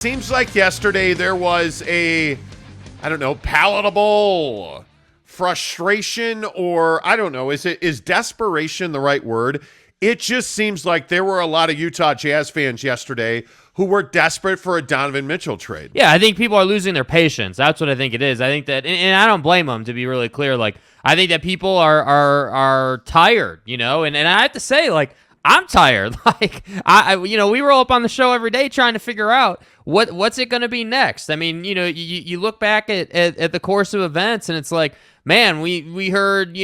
Seems like yesterday there was palatable frustration, or I don't know, is desperation the right word? It just seems like there were a lot of Utah Jazz fans yesterday who were desperate for a Donovan Mitchell trade. Yeah, I think people are losing their patience. That's what I think it is. I think that, and I don't blame them, to be really clear. Like, I think that people are tired, and I have to say, like, I'm tired. Like, we roll up on the show every day trying to figure out what's it going to be next. I mean, you look back at the course of events, and it's like, man, we heard,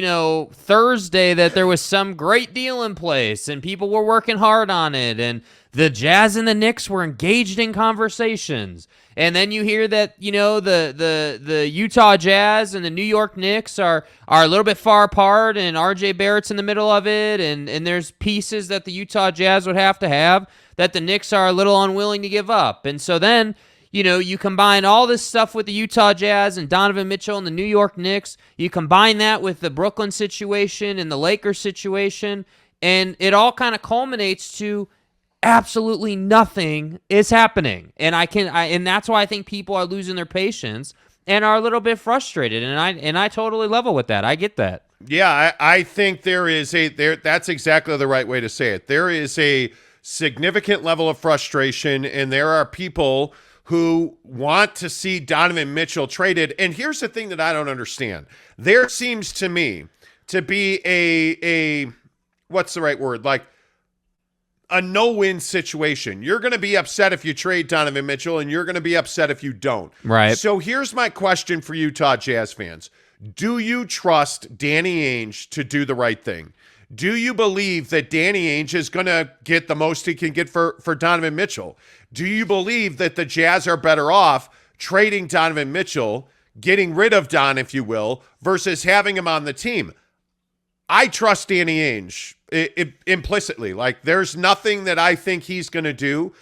Thursday that there was some great deal in place, and people were working hard on it, and the Jazz and the Knicks were engaged in conversations. And then you hear that, the Utah Jazz and the New York Knicks are a little bit far apart, and RJ Barrett's in the middle of it, and there's pieces that the Utah Jazz would have that the Knicks are a little unwilling to give up. And so then, you combine all this stuff with the Utah Jazz and Donovan Mitchell and the New York Knicks. You combine that with the Brooklyn situation and the Lakers situation, and it all kind of culminates to absolutely nothing is happening. And and that's why I think people are losing their patience and are a little bit frustrated. And I totally level with that. I get that. Yeah, I think that's exactly the right way to say it. There is a significant level of frustration, and there are people who want to see Donovan Mitchell traded. And here's the thing that I don't understand. There seems to me to be a what's the right word? Like a no-win situation. You're going to be upset if you trade Donovan Mitchell, and you're going to be upset if you don't. Right. So here's my question for Utah Jazz fans. Do you trust Danny Ainge to do the right thing? Do you believe that Danny Ainge is going to get the most he can get for Donovan Mitchell? Do you believe that the Jazz are better off trading Donovan Mitchell, getting rid of Don, if you will, versus having him on the team? I trust Danny Ainge implicitly. Like, there's nothing that I think he's going to do,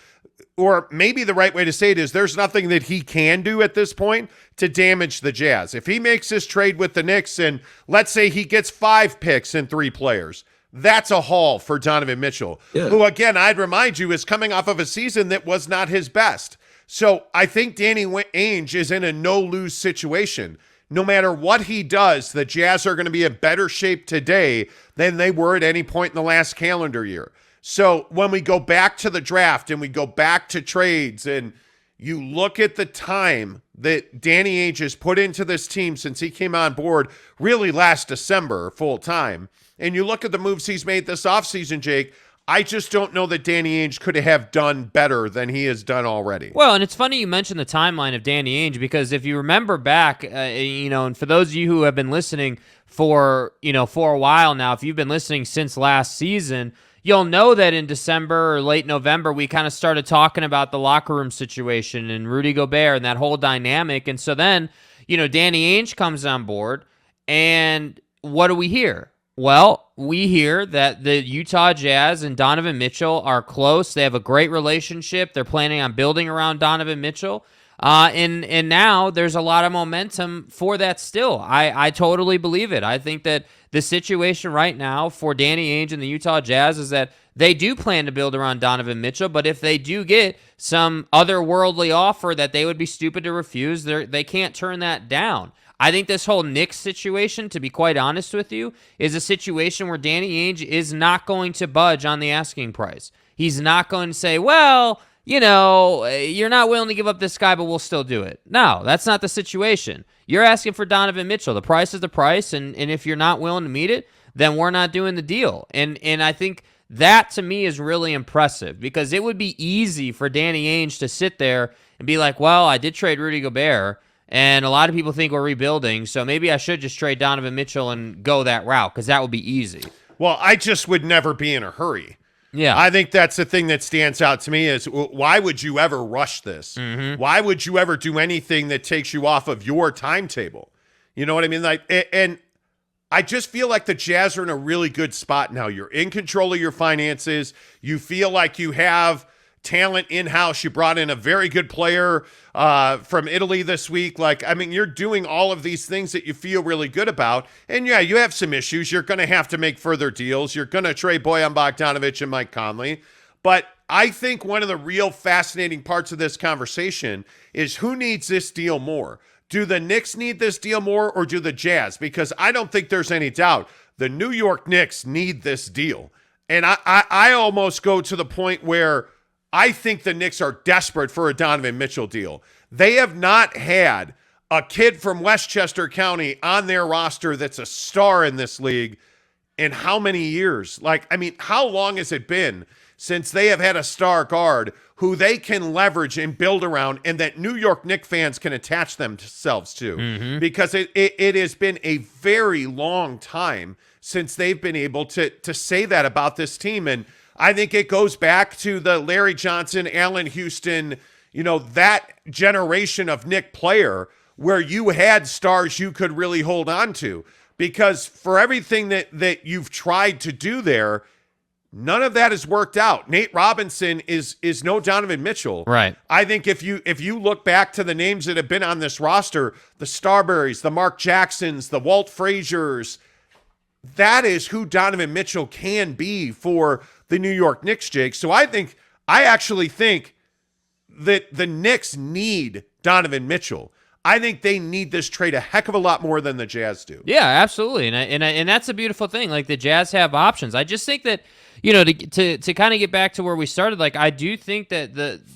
or maybe the right way to say it is there's nothing that he can do at this point to damage the Jazz. If he makes this trade with the Knicks, and let's say he gets 5 picks and 3 players, that's a haul for Donovan Mitchell, who, again, I'd remind you, is coming off of a season that was not his best. So I think Danny Ainge is in a no-lose situation. No matter what he does, the Jazz are going to be in better shape today than they were at any point in the last calendar year. So when we go back to the draft and we go back to trades, and you look at the time that Danny Ainge has put into this team since he came on board really last December full time, and you look at the moves he's made this offseason, Jake, I just don't know that Danny Ainge could have done better than he has done already. Well, and it's funny you mentioned the timeline of Danny Ainge, because if you remember back, and for those of you who have been listening for a while now, if you've been listening since last season, you'll know that in December or late November, we kind of started talking about the locker room situation and Rudy Gobert and that whole dynamic. And so then, Danny Ainge comes on board, and what do we hear? Well, we hear that the Utah Jazz and Donovan Mitchell are close. They have a great relationship. They're planning on building around Donovan Mitchell. And now there's a lot of momentum for that still. I totally believe it. I think that the situation right now for Danny Ainge and the Utah Jazz is that they do plan to build around Donovan Mitchell, but if they do get some otherworldly offer that they would be stupid to refuse, they can't turn that down. I think this whole Knicks situation, to be quite honest with you, is a situation where Danny Ainge is not going to budge on the asking price. He's not going to say, well, you're not willing to give up this guy, but we'll still do it. No, that's not the situation. You're asking for Donovan Mitchell. The price is the price, and if you're not willing to meet it, then we're not doing the deal. And I think that, to me, is really impressive, because it would be easy for Danny Ainge to sit there and be like, well, I did trade Rudy Gobert, and a lot of people think we're rebuilding, so maybe I should just trade Donovan Mitchell and go that route, because that would be easy. Well, I just would never be in a hurry. Yeah. I think that's the thing that stands out to me is, why would you ever rush this? Mm-hmm. Why would you ever do anything that takes you off of your timetable? You know what I mean? Like, and I just feel like the Jazz are in a really good spot now. You're in control of your finances. You feel like you have talent in-house. You brought in a very good player from Italy this week. Like, I mean, you're doing all of these things that you feel really good about. And yeah, you have some issues. You're going to have to make further deals. You're going to trade Bojan Bogdanovic and Mike Conley. But I think one of the real fascinating parts of this conversation is who needs this deal more. Do the Knicks need this deal more or do the Jazz? Because I don't think there's any doubt the New York Knicks need this deal. And I almost go to the point where I think the Knicks are desperate for a Donovan Mitchell deal. They have not had a kid from Westchester County on their roster that's a star in this league in how many years? Like, I mean, how long has it been since they have had a star guard who they can leverage and build around and that New York Knicks fans can attach themselves to? Because it has been a very long time since they've been able to say that about this team. And I think it goes back to the Larry Johnson, Allen Houston, that generation of Knick player where you had stars you could really hold on to. Because for everything that you've tried to do there, none of that has worked out. Nate Robinson is no Donovan Mitchell. Right. I think if you look back to the names that have been on this roster, the Starburys, the Mark Jacksons, the Walt Fraziers, that is who Donovan Mitchell can be for the New York Knicks, Jake. So I actually think that the Knicks need Donovan Mitchell. I think they need this trade a heck of a lot more than the Jazz do. Yeah, absolutely, and that's a beautiful thing. Like the Jazz have options. I just think that to kind of get back to where we started. Like I do think that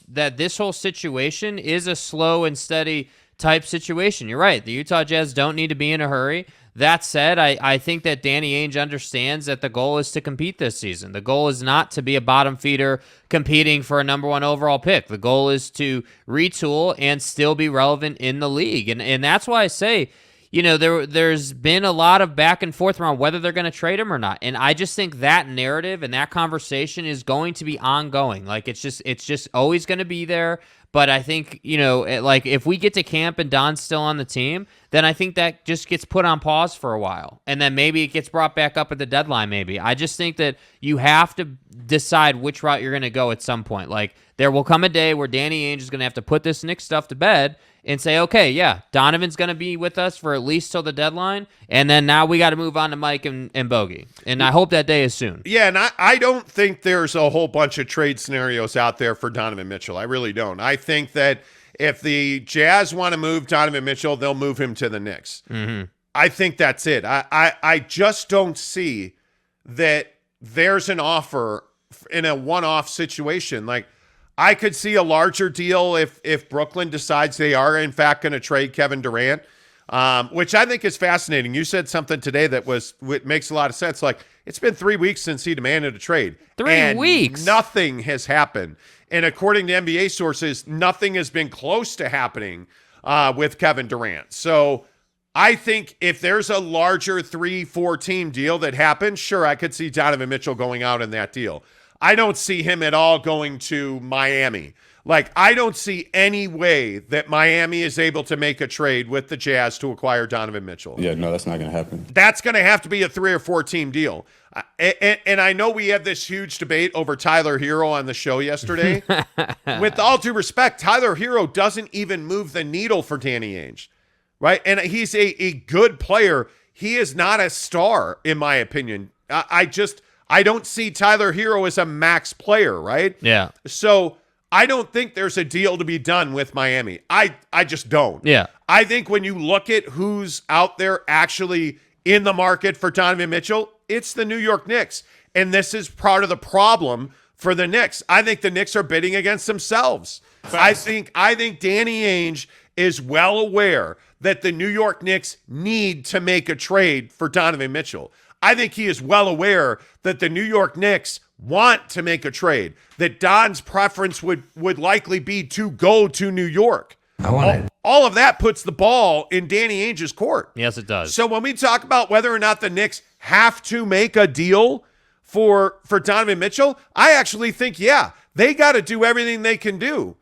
that this whole situation is a slow and steady type situation. You're right. The Utah Jazz don't need to be in a hurry. That said, I think that Danny Ainge understands that the goal is to compete this season. The goal is not to be a bottom feeder competing for a number 1 overall pick. The goal is to retool and still be relevant in the league. And that's why I say, there's been a lot of back and forth around whether they're going to trade him or not. And I just think that narrative and that conversation is going to be ongoing. Like it's just always going to be there. But I think, like if we get to camp and Don's still on the team, then I think that just gets put on pause for a while. And then maybe it gets brought back up at the deadline maybe. I just think that you have to decide which route you're going to go at some point. Like there will come a day where Danny Ainge is going to have to put this Knicks stuff to bed and say, okay, yeah, Donovan's going to be with us for at least till the deadline, and then now we got to move on to Mike and Bogey. And I hope that day is soon. Yeah, and I don't think there's a whole bunch of trade scenarios out there for Donovan Mitchell. I really don't. I think that if the Jazz want to move Donovan Mitchell, they'll move him to the Knicks. Mm-hmm. I think that's it. I just don't see that there's an offer in a one-off situation. Like, I could see a larger deal if Brooklyn decides they are, in fact, going to trade Kevin Durant, which I think is fascinating. You said something today that makes a lot of sense. Like, it's been 3 weeks since he demanded a trade. 3 weeks? Nothing has happened. And according to NBA sources, nothing has been close to happening with Kevin Durant. So I think if there's a larger 3-4 team deal that happens, sure, I could see Donovan Mitchell going out in that deal. I don't see him at all going to Miami. Like, I don't see any way that Miami is able to make a trade with the Jazz to acquire Donovan Mitchell. Yeah, no, that's not going to happen. That's going to have to be a 3 or 4 team deal. And I know we had this huge debate over Tyler Hero on the show yesterday. With all due respect, Tyler Hero doesn't even move the needle for Danny Ainge, right? And he's a good player. He is not a star, in my opinion. I don't see Tyler Hero as a max player, right? Yeah. So I don't think there's a deal to be done with Miami. I just don't. Yeah. I think when you look at who's out there actually in the market for Donovan Mitchell, it's the New York Knicks. And this is part of the problem for the Knicks. I think the Knicks are bidding against themselves. I think Danny Ainge is well aware that the New York Knicks need to make a trade for Donovan Mitchell. I think he is well aware that the New York Knicks want to make a trade, that Don's preference would likely be to go to New York. All of that puts the ball in Danny Ainge's court. Yes, it does. So when we talk about whether or not the Knicks have to make a deal for Donovan Mitchell, I actually think, yeah, they got to do everything they can do.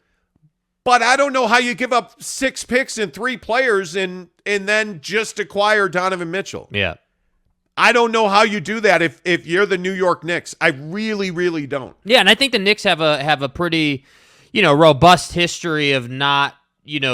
But I don't know how you give up 6 picks and 3 players and then just acquire Donovan Mitchell. Yeah. I don't know how you do that if you're the New York Knicks. I really, really don't. Yeah, and I think the Knicks have a pretty, robust history of not,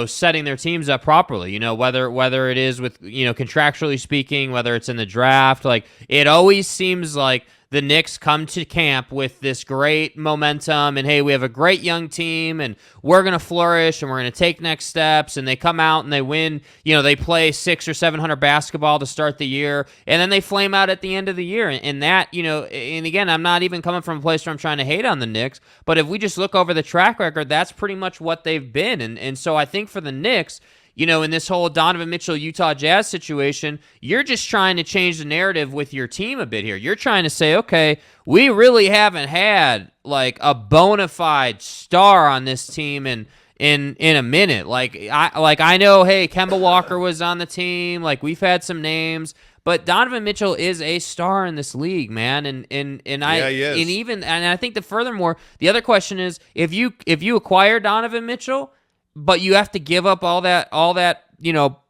setting their teams up properly. Whether it is with, contractually speaking, whether it's in the draft, like it always seems like the Knicks come to camp with this great momentum and, hey, we have a great young team and we're going to flourish and we're going to take next steps, and they come out and they win, they play 600 or 700 basketball to start the year, and then they flame out at the end of the year. And that, and again, I'm not even coming from a place where I'm trying to hate on the Knicks, but if we just look over the track record, that's pretty much what they've been. And so I think for the Knicks, in this whole Donovan Mitchell Utah Jazz situation, you're just trying to change the narrative with your team a bit here. You're trying to say, okay, we really haven't had like a bona fide star on this team in a minute. I know, hey, Kemba Walker was on the team. Like, we've had some names, but Donovan Mitchell is a star in this league, man. And he is. And I think that furthermore, the other question is, if you acquire Donovan Mitchell, but you have to give up all that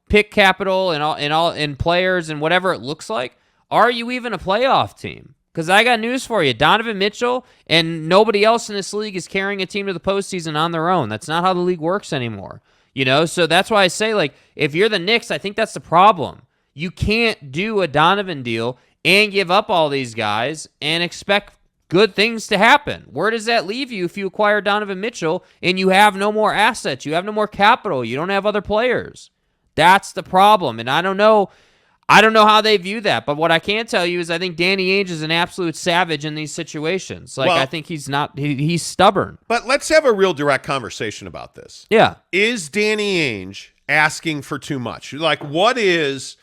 pick capital and players and whatever it looks like, are you even a playoff team? Because I got news for you. Donovan Mitchell and nobody else in this league is carrying a team to the postseason on their own. That's not how the league works anymore. So that's why I say, like, if you're the Knicks, I think that's the problem. You can't do a Donovan deal and give up all these guys and expect good things to happen. Where does that leave you if you acquire Donovan Mitchell and you have no more assets, you have no more capital, you don't have other players? That's the problem, and I don't know how they view that, but what I can tell you is I think Danny Ainge is an absolute savage in these situations. I think he's stubborn. But let's have a real direct conversation about this. Yeah. Is Danny Ainge asking for too much? Like, what is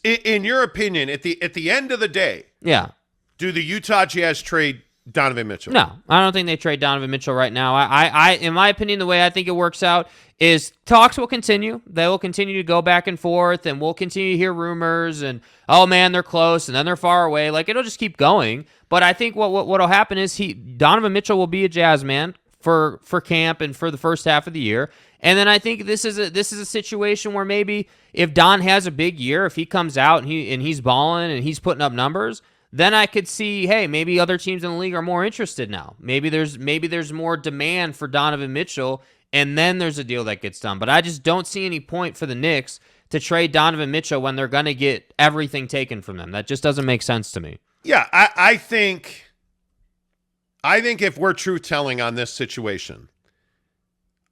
in your opinion at the end of the day? Yeah. Do the Utah Jazz trade Donovan Mitchell? No, I don't think they trade Donovan Mitchell right now. I in my opinion, the way I think it works out is talks will continue. They will continue to go back and forth, and we'll continue to hear rumors and, oh man, they're close, and then they're far away. Like, it'll just keep going. But I think what'll happen is Donovan Mitchell will be a Jazz man for camp and for the first half of the year. And then I think this is a situation where maybe if Don has a big year, if he comes out and he's balling and he's putting up numbers, then I could see, hey, maybe other teams in the league are more interested now. Maybe there's more demand for Donovan Mitchell, and then there's a deal that gets done. But I just don't see any point for the Knicks to trade Donovan Mitchell when they're going to get everything taken from them. That just doesn't make sense to me. Yeah, I think if we're truth-telling on this situation,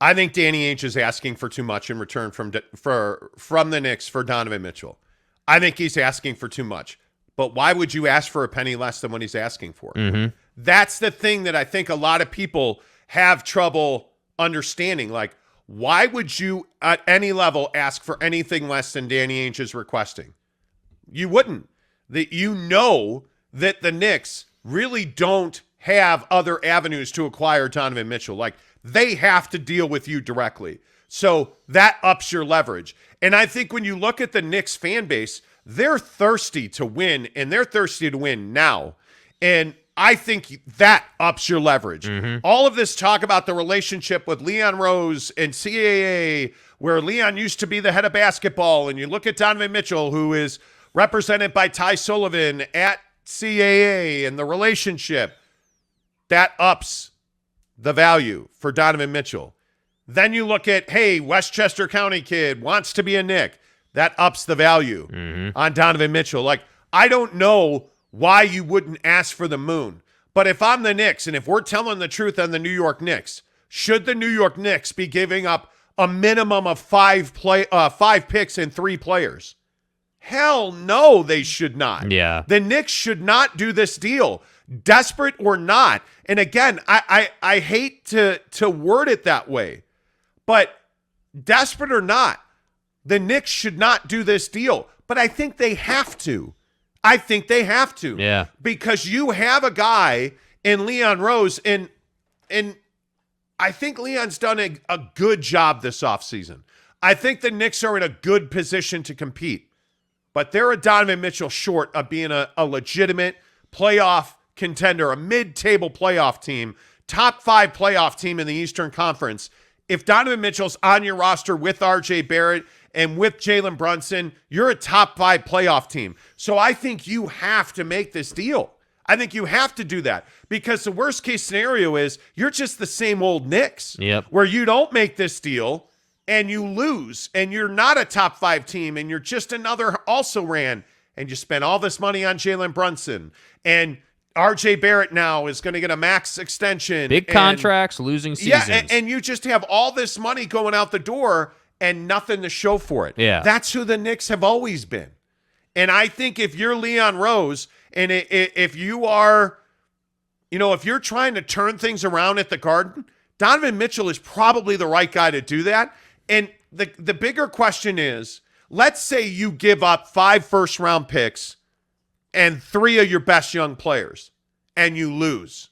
I think Danny Ainge is asking for too much in return from the Knicks for Donovan Mitchell. I think he's asking for too much. But why would you ask for a penny less than what he's asking for? Mm-hmm. That's the thing that I think a lot of people have trouble understanding. Like, why would you at any level ask for anything less than Danny Ainge is requesting? You wouldn't. You know that the Knicks really don't have other avenues to acquire Donovan Mitchell. Like, they have to deal with you directly. So that ups your leverage. And I think when you look at the Knicks fan base, they're thirsty to win, and they're thirsty to win now. And I think that ups your leverage. Mm-hmm. All of this talk about the relationship with Leon Rose and CAA, where Leon used to be the head of basketball, and you look at Donovan Mitchell, who is represented by Ty Sullivan at CAA, and the relationship, that ups the value for Donovan Mitchell. Then you look at, hey, Westchester County kid wants to be a Knick. That ups the value on Donovan Mitchell. Like, I don't know why you wouldn't ask for the moon. But if I'm the Knicks, and if we're telling the truth on the New York Knicks, should the New York Knicks be giving up a minimum of five picks and 3 players? Hell no, they should not. Yeah. The Knicks should not do this deal, desperate or not. And again, I hate to word it that way, but desperate or not, the Knicks should not do this deal, but I think they have to. Yeah. Because you have a guy in Leon Rose, and I think Leon's done a good job this offseason. I think the Knicks are in a good position to compete, but they're a Donovan Mitchell short of being a legitimate playoff contender, a mid-table playoff team, top 5 playoff team in the Eastern Conference. If Donovan Mitchell's on your roster with R.J. Barrett and with Jalen Brunson, you're a top 5 playoff team. So I think you have to make this deal. I think you have to do that, because the worst case scenario is you're just the same old Knicks, where you don't make this deal and you lose and you're not a top 5 team and you're just another also ran. and you spent all this money on Jalen Brunson, and RJ Barrett now is going to get a max extension. Big contracts, losing seasons. Yeah, and you just have all this money going out the door and nothing to show for it. Yeah. That's who the Knicks have always been. And I think if you're Leon Rose, and if you are, if you're trying to turn things around at the Garden, Donovan Mitchell is probably the right guy to do that. And the bigger question is, let's say you give up 5 first-round picks and 3 of your best young players, and you lose.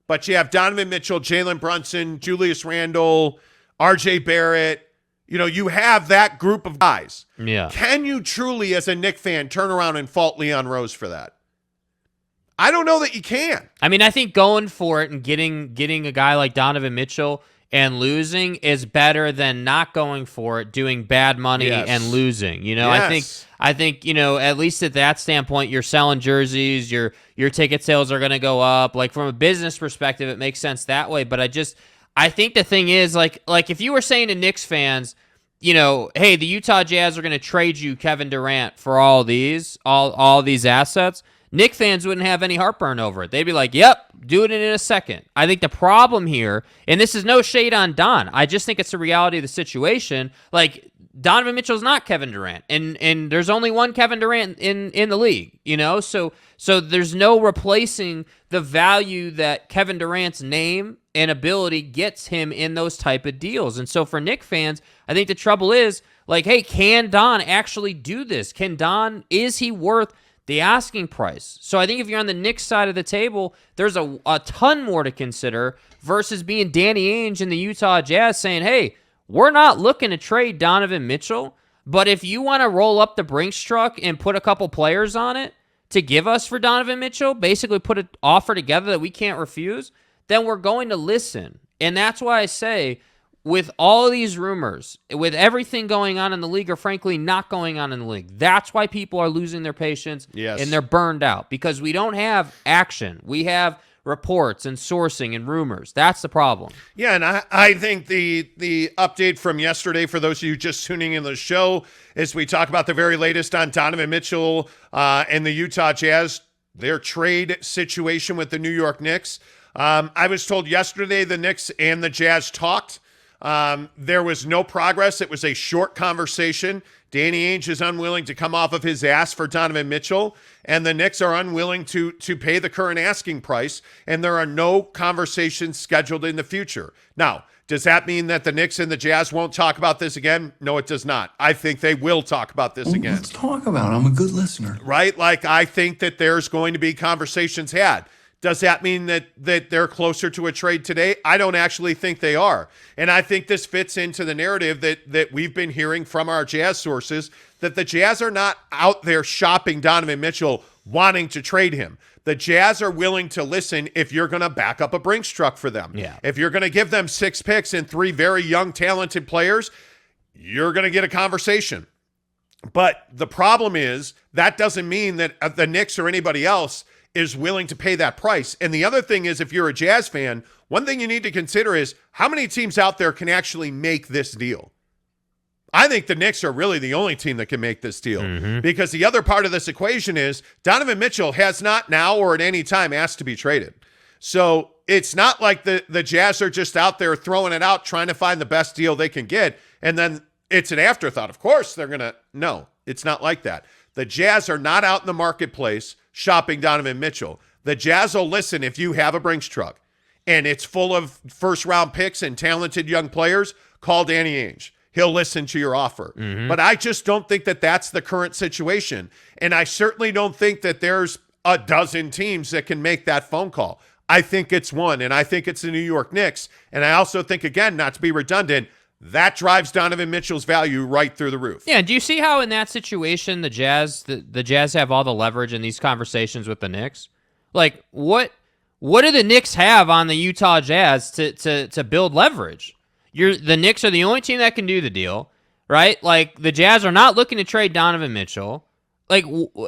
But you have Donovan Mitchell, Jalen Brunson, Julius Randle, RJ Barrett. You have that group of guys. Yeah. Can you truly, as a Knicks fan, turn around and fault Leon Rose for that? I don't know that you can. I mean, I think going for it and getting a guy like Donovan Mitchell and losing is better than not going for it, doing bad money and losing. Yes. I think at least at that standpoint, you're selling jerseys, your ticket sales are going to go up. Like from a business perspective, it makes sense that way. But I think the thing is like if you were saying to Knicks fans, hey, the Utah Jazz are going to trade you Kevin Durant for all these assets, Knicks fans wouldn't have any heartburn over it. They'd be like, yep, do it in a second. I think the problem here, and this is no shade on Don, I just think it's the reality of the situation. Like, Donovan Mitchell's not Kevin Durant, and there's only one Kevin Durant in the league, So there's no replacing the value that Kevin Durant's name and ability gets him in those type of deals. And so for Knicks fans, I think the trouble is, like, hey, can Don actually do this? Is he worth the asking price? So I think if you're on the Knicks side of the table, there's a ton more to consider versus being Danny Ainge and the Utah Jazz saying, hey, we're not looking to trade Donovan Mitchell, but if you want to roll up the Brinks truck and put a couple players on it to give us for Donovan Mitchell, basically put an offer together that we can't refuse, then we're going to listen. And that's why I say, with all of these rumors, with everything going on in the league, or frankly not going on in the league, that's why people are losing their patience and they're burned out, because we don't have action. We have reports and sourcing and rumors. That's the problem. Yeah, and I think the update from yesterday, for those of you just tuning in the show, is we talk about the very latest on Donovan Mitchell and the Utah Jazz, their trade situation with the New York Knicks. I was told yesterday the Knicks and the Jazz talked. There was no progress. It was a short conversation. Danny Ainge is unwilling to come off of his ass for Donovan Mitchell, and the Knicks are unwilling to pay the current asking price, and there are no conversations scheduled in the future. Now, does that mean that the Knicks and the Jazz won't talk about this again? No, it does not. I think they will talk about this again. Let's talk about it. I'm a good listener. Right? Like, I think that there's going to be conversations had. Does that mean that they're closer to a trade today? I don't actually think they are. And I think this fits into the narrative that we've been hearing from our Jazz sources, that the Jazz are not out there shopping Donovan Mitchell, wanting to trade him. The Jazz are willing to listen if you're going to back up a Brinks truck for them. Yeah. If you're going to give them 6 picks and 3 very young, talented players, you're going to get a conversation. But the problem is that doesn't mean that the Knicks or anybody else is willing to pay that price. And the other thing is, if you're a Jazz fan, one thing you need to consider is how many teams out there can actually make this deal. I think the Knicks are really the only team that can make this deal, because the other part of this equation is Donovan Mitchell has not now or at any time asked to be traded. So it's not like the Jazz are just out there throwing it out, trying to find the best deal they can get, and then it's an afterthought. Of course they're going to. No, it's not like that. The Jazz are not out in the marketplace shopping Donovan Mitchell. The Jazz will listen if you have a Brinks truck and it's full of first-round picks and talented young players. Call Danny Ainge. He'll listen to your offer. But I just don't think that that's the current situation. And I certainly don't think that there's a dozen teams that can make that phone call. I think it's one, and I think it's the New York Knicks. And I also think, again, not to be redundant, that drives Donovan Mitchell's value right through the roof. Yeah, do you see how in that situation the Jazz have all the leverage in these conversations with the Knicks? Like, what do the Knicks have on the Utah Jazz to build leverage? The Knicks are the only team that can do the deal, right? Like, the Jazz are not looking to trade Donovan Mitchell. Like,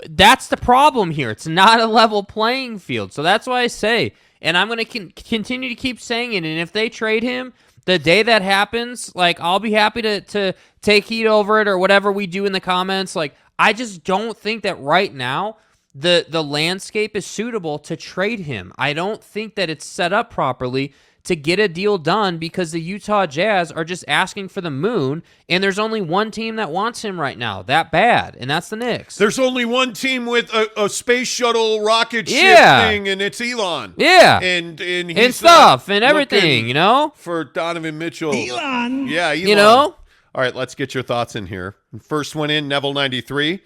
that's the problem here. It's not a level playing field. So that's why I say, and I'm going to continue to keep saying it, and if they trade him, The day that happens, like, I'll be happy to take heat over it or whatever we do in the comments. Like, I just don't think that right now the landscape is suitable to trade him. I don't think that it's set up properly to get a deal done because the Utah Jazz are just asking for the moon, and there's only one team that wants him right now that bad, and that's the Knicks. There's only one team with a space shuttle rocket ship thing, and it's Elon. Yeah. And he's stuff and everything, you know? For Donovan Mitchell. Elon. Yeah, Elon. You know? All right, let's get your thoughts in here. First one in, Neville93.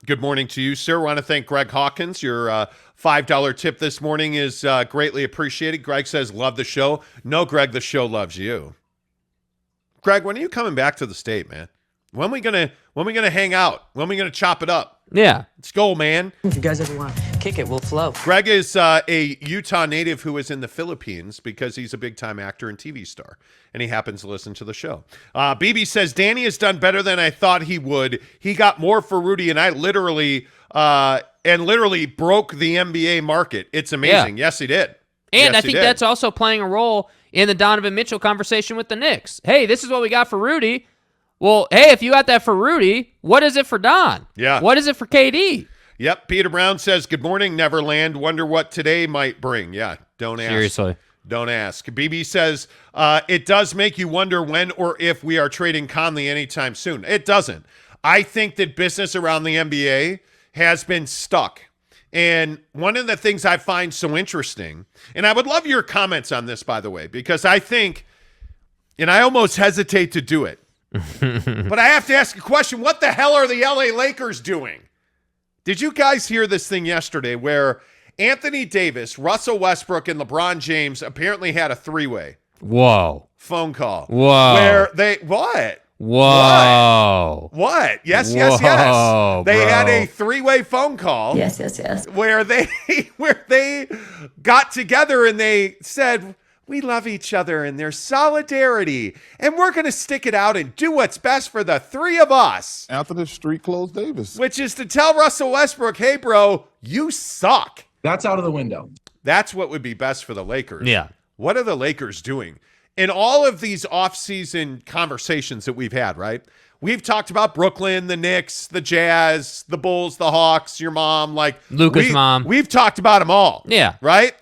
Good morning to you, sir. Want to thank Greg Hawkins. Your $5 tip this morning is greatly appreciated. Greg says, love the show. No, Greg, the show loves you. Greg, when are you coming back to the state, man? When we gonna hang out? When we gonna chop it up? Yeah. Let's go, man. If you guys ever want to kick it, we'll flow. Greg is a Utah native who is in the Philippines because he's a big-time actor and TV star, and he happens to listen to the show. BB says, Danny has done better than I thought he would. He got more for Rudy, and I literally broke the NBA market. It's amazing. Yeah. Yes, he did. And yes, I think that's also playing a role in the Donovan Mitchell conversation with the Knicks. Hey, this is what we got for Rudy. Well, hey, if you got that for Rudy, what is it for Don? Yeah. What is it for KD? Yep. Peter Brown says, good morning, Neverland. Wonder what today might bring. Yeah, don't ask. Seriously. Don't ask. BB says, it does make you wonder when or if we are trading Conley anytime soon. It doesn't. I think that business around the NBA has been stuck. And one of the things I find so interesting, and I would love your comments on this, by the way, because I think, and I almost hesitate to do it, but I have to ask a question. What the hell are the LA Lakers doing? Did you guys hear this thing yesterday where Anthony Davis, Russell Westbrook, and LeBron James apparently had a three-way Whoa. phone call? Whoa. Where they, what? Whoa. What? Yes, Whoa, yes, yes. They bro. had a three-way phone call. Yes, yes, yes. Where they got together and they said, we love each other and there's solidarity, and we're going to stick it out and do what's best for the three of us. After the street clothes Davis. Which is to tell Russell Westbrook, hey, bro, you suck. That's out of the window. That's what would be best for the Lakers. Yeah. What are the Lakers doing? In all of these offseason conversations that we've had, right? We've talked about Brooklyn, the Knicks, the Jazz, the Bulls, the Hawks, your mom, like Luka's mom. We've talked about them all. Yeah. Right?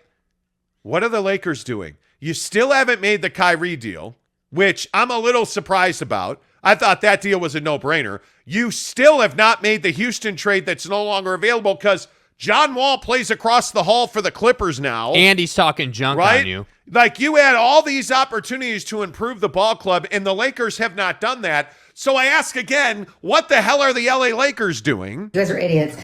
What are the Lakers doing? You still haven't made the Kyrie deal, which I'm a little surprised about. I thought that deal was a no-brainer. You still have not made the Houston trade that's no longer available because John Wall plays across the hall for the Clippers now. And he's talking junk right? on you. Like, you had all these opportunities to improve the ball club, and the Lakers have not done that. So I ask again, what the hell are the LA Lakers doing? You guys are idiots.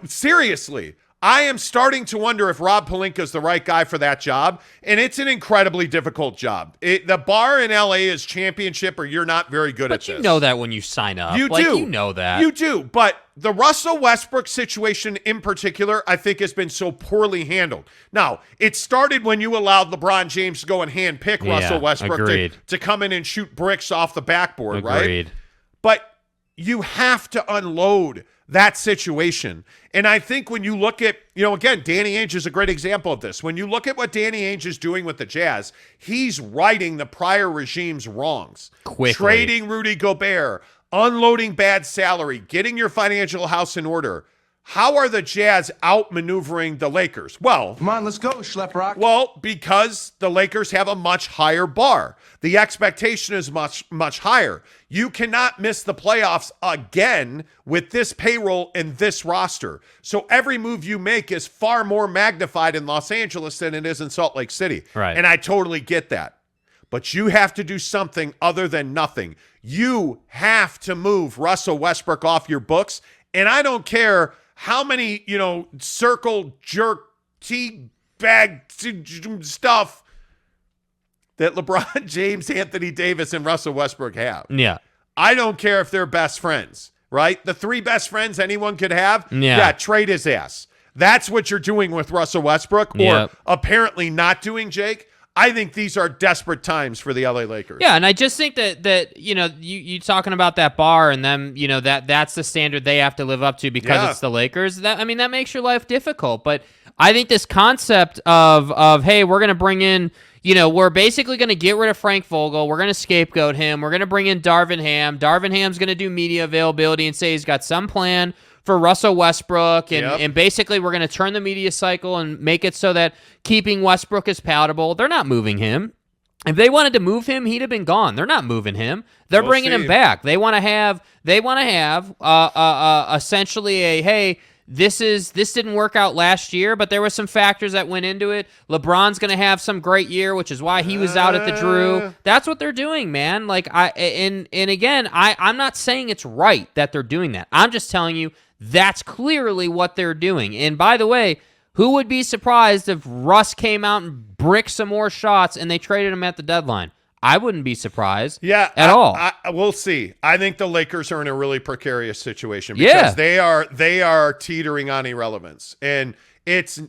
Seriously, I am starting to wonder if Rob Pelinka is the right guy for that job, and it's an incredibly difficult job. The bar in LA is championship, or you're not very good at this. But you know that when you sign up. You like, do. You know that. You do. But the Russell Westbrook situation in particular, I think, has been so poorly handled. Now, it started when you allowed LeBron James to go and handpick Russell Westbrook to come in and shoot bricks off the backboard, right? But you have to unload that situation. And I think when you look at, again, Danny Ainge is a great example of this. When you look at what Danny Ainge is doing with the Jazz, he's righting the prior regime's wrongs. Quickly. Trading Rudy Gobert, unloading bad salary, getting your financial house in order. How are the Jazz outmaneuvering the Lakers? Well, Come on, let's go, Schlep Rock. well, because the Lakers have a much higher bar. The expectation is much, much higher. You cannot miss the playoffs again with this payroll and this roster. So every move you make is far more magnified in Los Angeles than it is in Salt Lake City. Right. And I totally get that. But you have to do something other than nothing. You have to move Russell Westbrook off your books. And I don't care how many, circle jerk tea bag stuff that LeBron James, Anthony Davis, and Russell Westbrook have. Yeah. I don't care if they're best friends, right? The three best friends anyone could have, trade his ass. That's what you're doing with Russell Westbrook, or apparently not doing, Jake. I think these are desperate times for the LA Lakers. Yeah, and I just think that you talking about that bar and them, that's the standard they have to live up to because it's the Lakers. That makes your life difficult. But I think this concept of hey, we're gonna bring in we're basically going to get rid of Frank Vogel. We're going to scapegoat him. We're going to bring in Darvin Ham. Darvin Ham's going to do media availability and say he's got some plan for Russell Westbrook. And basically we're going to turn the media cycle and make it so that keeping Westbrook is palatable. They're not moving him. If they wanted to move him, he'd have been gone. They're not moving him. They're bringing him back. They want to have essentially a, hey, this didn't work out last year, but there were some factors that went into it. LeBron's going to have some great year, which is why he was out at the Drew. That's what they're doing, man. Like I'm not saying it's right that they're doing that. I'm just telling you that's clearly what they're doing. And by the way, who would be surprised if Russ came out and bricked some more shots and they traded him at the deadline? I wouldn't be surprised at all. We'll see. I think the Lakers are in a really precarious situation because they are teetering on irrelevance. And it's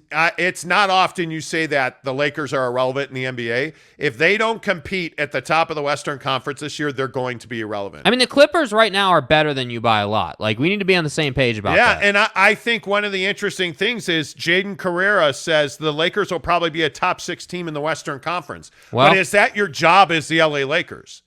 not often you say that the Lakers are irrelevant in the NBA. If they don't compete at the top of the Western Conference this year, they're going to be irrelevant. I mean, the Clippers right now are better than you by a lot. Like, we need to be on the same page about that. Yeah, and I think one of the interesting things is Jaden Carrera says the Lakers will probably be a top 6 team in the Western Conference. Well, but is that your job as the LA Lakers?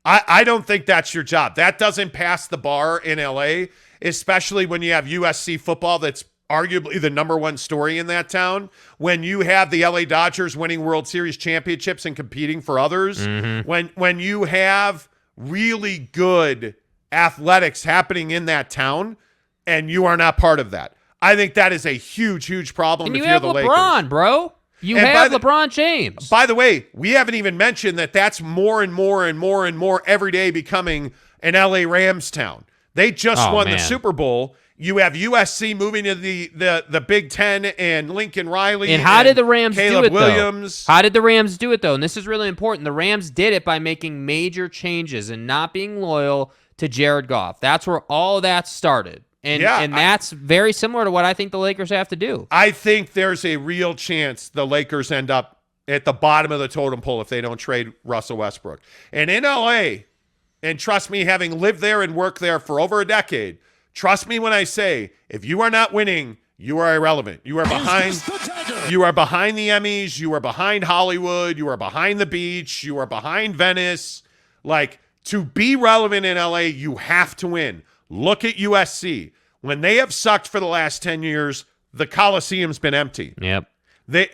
I don't think that's your job. That doesn't pass the bar in LA, especially when you have USC football that's arguably the number one story in that town. When you have the LA Dodgers winning World Series championships and competing for others, when you have really good athletics happening in that town and you are not part of that, I think that is a huge, huge problem. And if you you're have the LeBron, Lakers. bro. You have LeBron James. By the way, we haven't even mentioned that's more and more and more and more every day becoming an LA Rams town. They just won the Super Bowl. You have USC moving to the Big Ten and Lincoln Riley. And how did the Rams Caleb do it, Williams. though? How did the Rams do it, though? And this is really important. The Rams did it by making major changes and not being loyal to Jared Goff. That's where all that started. And that's very similar to what I think the Lakers have to do. I think there's a real chance the Lakers end up at the bottom of the totem pole if they don't trade Russell Westbrook. And in LA, and trust me, having lived there and worked there for over a decade, trust me when I say, if you are not winning, you are irrelevant. You are behind. You are behind the Emmys. You are behind Hollywood. You are behind the beach. You are behind Venice. Like, to be relevant in LA, you have to win. Look at USC. When they have sucked for the last 10 years, the Coliseum's been empty. Yep.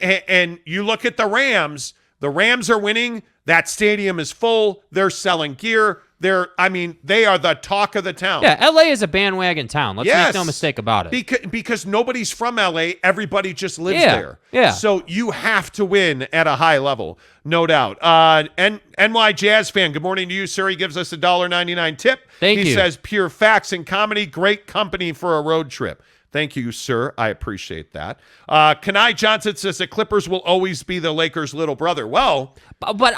And you look at the Rams. The Rams are winning. That stadium is full. They're selling gear. They are the talk of the town. Yeah, LA is a bandwagon town. Let's make no mistake about it. Because nobody's from LA. Everybody just lives there. Yeah. So you have to win at a high level, no doubt. NY Jazz fan, good morning to you, sir. He gives us a $1.99 tip. Thank you. He says, pure facts and comedy, great company for a road trip. Thank you, sir. I appreciate that. Kenai Johnson says the Clippers will always be the Lakers' little brother. Well, but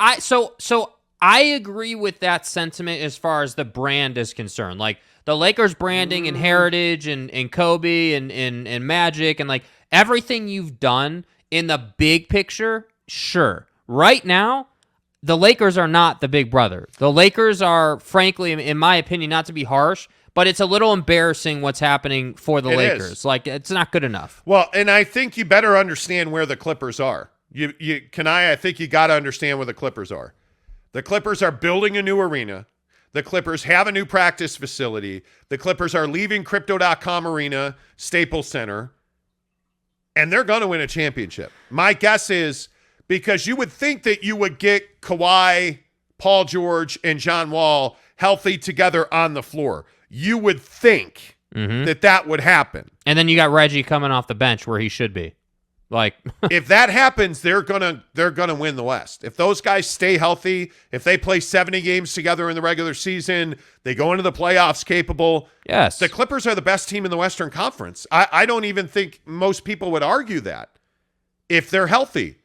I agree with that sentiment as far as the brand is concerned. Like, the Lakers branding and heritage and Kobe and Magic and, like, everything you've done in the big picture, sure. Right now, the Lakers are not the big brother. The Lakers are, frankly, in my opinion, not to be harsh, but it's a little embarrassing what's happening for the Lakers. Like, it's not good enough. Well, and I think you better understand where the Clippers are. I think you got to understand where the Clippers are. The Clippers are building a new arena. The Clippers have a new practice facility. The Clippers are leaving Crypto.com Arena, Staples Center, and they're going to win a championship. My guess is, because you would think that you would get Kawhi, Paul George, and John Wall healthy together on the floor. You would think that would happen. And then you got Reggie coming off the bench where he should be. Like, if that happens, they're gonna win the West. If those guys stay healthy, if they play 70 games together in the regular season, they go into the playoffs capable. Yes, the Clippers are the best team in the Western Conference. I don't even think most people would argue that if they're healthy,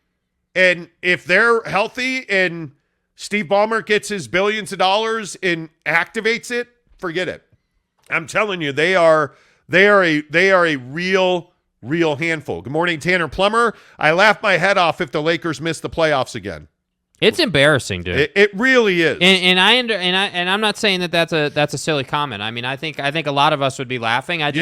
and if they're healthy, and Steve Ballmer gets his billions of dollars and activates it, forget it. I'm telling you, they are a real handful. Good morning, Tanner Plummer. I laugh my head off if the Lakers miss the playoffs again. It's embarrassing, dude. It really is. And I'm not saying that's a silly comment. I mean, I think a lot of us would be laughing. I'm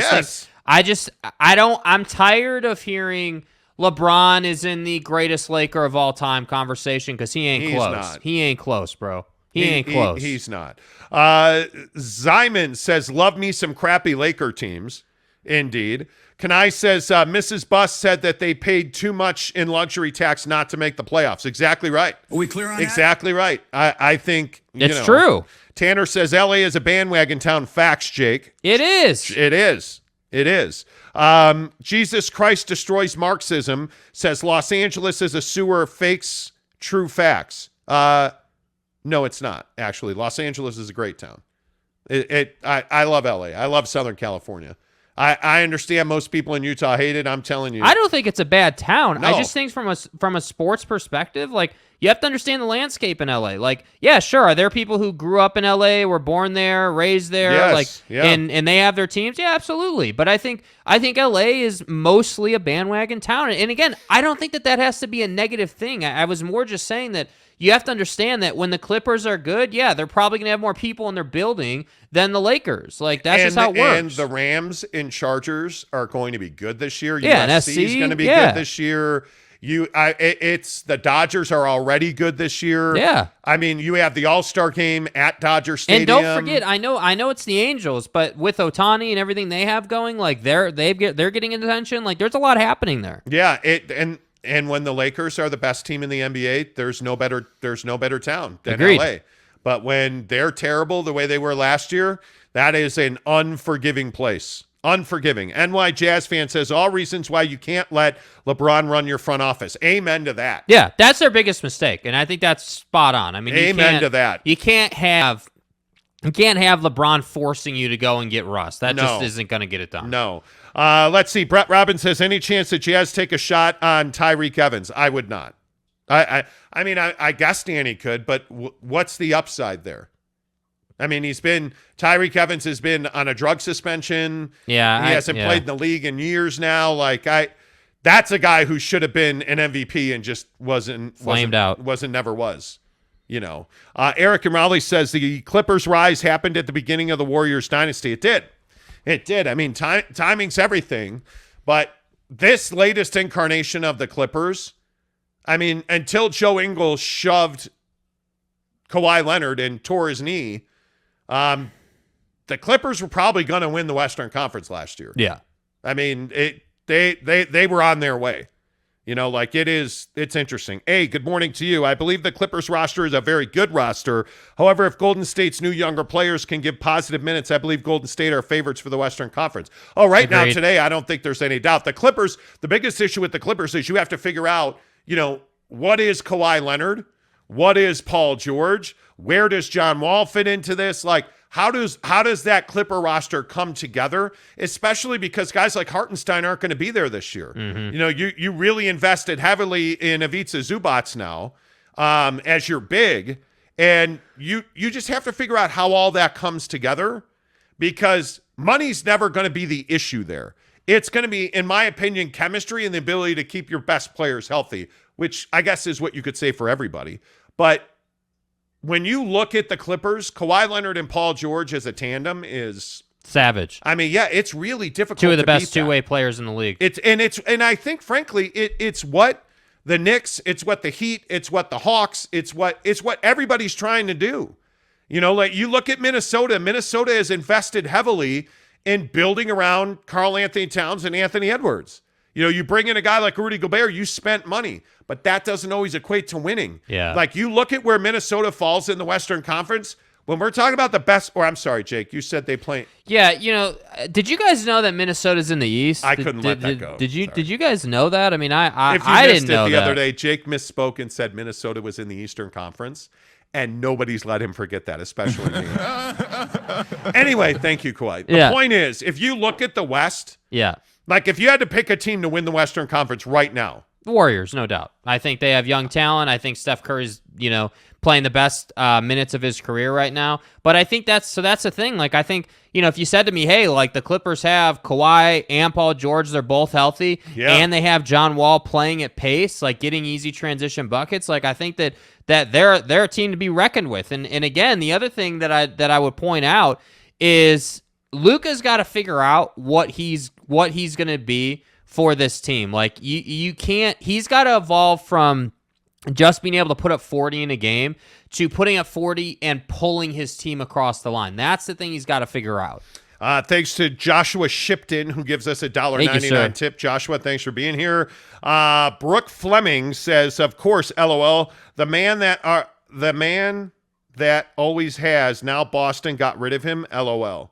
tired of hearing LeBron is in the greatest Laker of all time conversation because he ain't close. Not. He ain't close, bro. He ain't close. He's not. Zyman says, love me some crappy Laker teams. Indeed. Kanai says, Mrs. Bus said that they paid too much in luxury tax not to make the playoffs. Exactly right. Are we clear on that? Exactly right. I think it's true. Tanner says, LA is a bandwagon town. Facts, Jake. It is. It is. It is. Jesus Christ destroys Marxism says Los Angeles is a sewer. Fakes true facts. No, it's not, actually. Los Angeles is a great town. I love LA. I love Southern California. I understand most people in Utah hate it. I'm telling you. I don't think it's a bad town. No. I just think from a sports perspective, like, you have to understand the landscape in LA. Like, yeah, sure, are there people who grew up in LA, were born there, raised there, and they have their teams? Yeah, absolutely. But I think LA is mostly a bandwagon town. And again, I don't think that has to be a negative thing. I was more just saying that you have to understand that when the Clippers are good, yeah, they're probably going to have more people in their building than the Lakers. Like, that's just how it works. And the Rams and Chargers are going to be good this year. Yeah, USC is going to be good this year. It's the Dodgers are already good this year. Yeah. I mean, you have the All-Star game at Dodger Stadium. And don't forget, I know it's the Angels, but with Ohtani and everything they have going, like they're getting attention. Like, there's a lot happening there. Yeah, and when the Lakers are the best team in the NBA, there's no better town than Agreed. LA. But when they're terrible the way they were last year, that is an unforgiving place. Unforgiving. NY Jazz fan says all reasons why you can't let LeBron run your front office. Amen to that. Yeah, that's their biggest mistake, and I think that's spot on. I mean, amen to that. You can't have LeBron forcing you to go and get Russ. That just isn't going to get it done. No. Let's see. Brett Robbins says, any chance that Jazz take a shot on Tyreek Evans? I would not. I mean, I guess Danny could, but what's the upside there? I mean, Tyreek Evans has been on a drug suspension. Yeah. He hasn't played in the league in years now. That's a guy who should have been an MVP and just never was. You know, Eric and Raleigh says the Clippers' rise happened at the beginning of the Warriors dynasty. It did. I mean, timing's everything. But this latest incarnation of the Clippers, I mean, until Joe Ingles shoved Kawhi Leonard and tore his knee, the Clippers were probably going to win the Western Conference last year. Yeah. I mean, they were on their way. You know, it's interesting. Good morning to you. I believe the Clippers roster is a very good roster. However, if Golden State's new younger players can give positive minutes, I believe Golden State are favorites for the Western Conference. Oh, right. Agreed. Now today, I don't think there's any doubt. The Clippers, the biggest issue with the Clippers is you have to figure out, you know, what is Kawhi Leonard? What is Paul George? Where does John Wall fit into this? Like, how does that Clipper roster come together? Especially because guys like Hartenstein aren't going to be there this year. Mm-hmm. You know, you really invested heavily in Ivica Zubac now as your big, and you just have to figure out how all that comes together, because money's never going to be the issue there. It's going to be, in my opinion, chemistry and the ability to keep your best players healthy, which I guess is what you could say for everybody. But when you look at the Clippers, Kawhi Leonard and Paul George as a tandem is savage. I mean, yeah, it's really difficult. Two of the best two-way players in the league. And I think, frankly, it's what the Knicks, it's what the Heat, it's what the Hawks, it's what everybody's trying to do. You know, like you look at Minnesota. Minnesota has invested heavily in building around Karl Anthony Towns and Anthony Edwards. You know, you bring in a guy like Rudy Gobert, you spent money, but that doesn't always equate to winning. Yeah. Like you look at where Minnesota falls in the Western Conference, when we're talking about the best, or I'm sorry, Jake, you said they play. Yeah, you know, did you guys know that Minnesota's in the East? I couldn't let that go. Did you guys know that? I mean, I If didn't know that. you missed it the other day, Jake misspoke and said Minnesota was in the Eastern Conference, and nobody's let him forget that, especially me. Anyway, thank you, Kawhi. The point is, if you look at the West, like if you had to pick a team to win the Western Conference right now, the Warriors, no doubt. I think they have young talent. I think Steph Curry's, you know, playing the best minutes of his career right now. But I think that's the thing. Like, I think, you know, if you said to me, hey, like the Clippers have Kawhi and Paul George, they're both healthy, and they have John Wall playing at pace, like getting easy transition buckets, like I think that they're a team to be reckoned with. And again, the other thing that I would point out is Luka's got to figure out what he's going to be for this team. Like you can't. He's got to evolve from just being able to put up 40 in a game to putting up 40 and pulling his team across the line. That's the thing he's got to figure out. Thanks to Joshua Shipton, who gives us a $1.99 tip. Joshua, thanks for being here. Brooke Fleming says, "Of course, LOL. The man that always has. Now Boston got rid of him. LOL."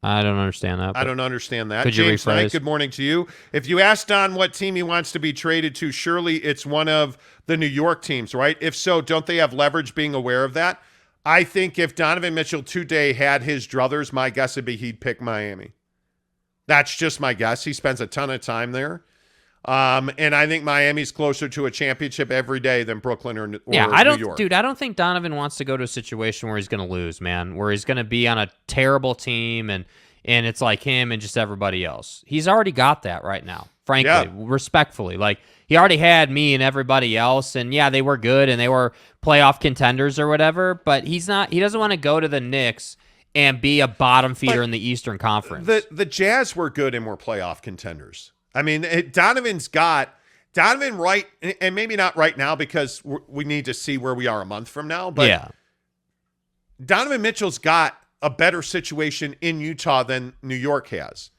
I don't understand that. I don't understand that. Could you James rephrase? Knight, good morning to you. If you ask Don what team he wants to be traded to, surely it's one of the New York teams, right? If so, don't they have leverage being aware of that? I think if Donovan Mitchell today had his druthers, my guess would be he'd pick Miami. That's just my guess. He spends a ton of time there. And I think Miami's closer to a championship every day than Brooklyn or New York. Dude, I don't think Donovan wants to go to a situation where he's going to lose, man, where he's going to be on a terrible team and it's like him and just everybody else. He's already got that right now, frankly, respectfully. Like, he already had me and everybody else, and yeah, they were good and they were playoff contenders or whatever, but he doesn't want to go to the Knicks and be a bottom feeder in the Eastern Conference. The Jazz were good and were playoff contenders. I mean, Donovan right, and maybe not right now because we need to see where we are a month from now, but yeah. Donovan Mitchell's got a better situation in Utah than New York has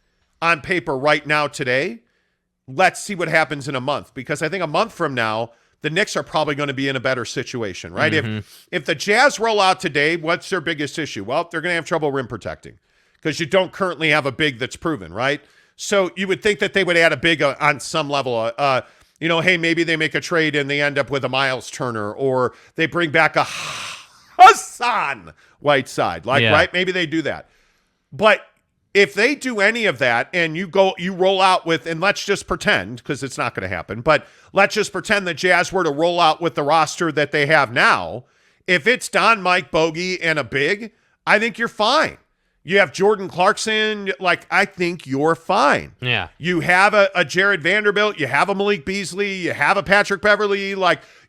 on paper right now today. Let's see what happens in a month, because I think a month from now, the Knicks are probably going to be in a better situation, right? Mm-hmm. If the Jazz roll out today, what's their biggest issue? Well, they're going to have trouble rim protecting because you don't currently have a big that's proven, right? So you would think that they would add a big on some level. Hey, maybe they make a trade and they end up with a Miles Turner, or they bring back a Hassan Whiteside, right? Maybe they do that. But if they do any of that and you roll out with, and let's just pretend, because it's not going to happen, but let's just pretend the Jazz were to roll out with the roster that they have now. If it's Don, Mike, Bogey, and a big, I think you're fine. You have Jordan Clarkson. I think you're fine. Yeah. You have a Jared Vanderbilt. You have a Malik Beasley. You have a Patrick Beverly.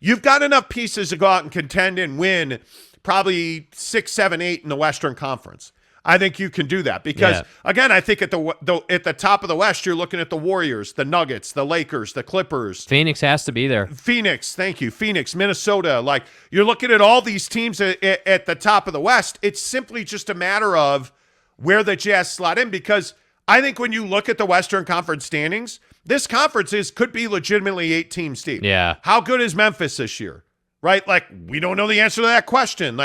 You've got enough pieces to go out and contend and win probably 6, 7, 8 in the Western Conference. I think you can do that because, again, I think at the top of the West, you're looking at the Warriors, the Nuggets, the Lakers, the Clippers. Phoenix has to be there. Phoenix, thank you. Phoenix, Minnesota. You're looking at all these teams at the top of the West. It's simply just a matter of where the Jazz slot in, because I think when you look at the Western Conference standings, this conference could be legitimately 8 teams deep. Yeah. How good is Memphis this year? Right? We don't know the answer to that question.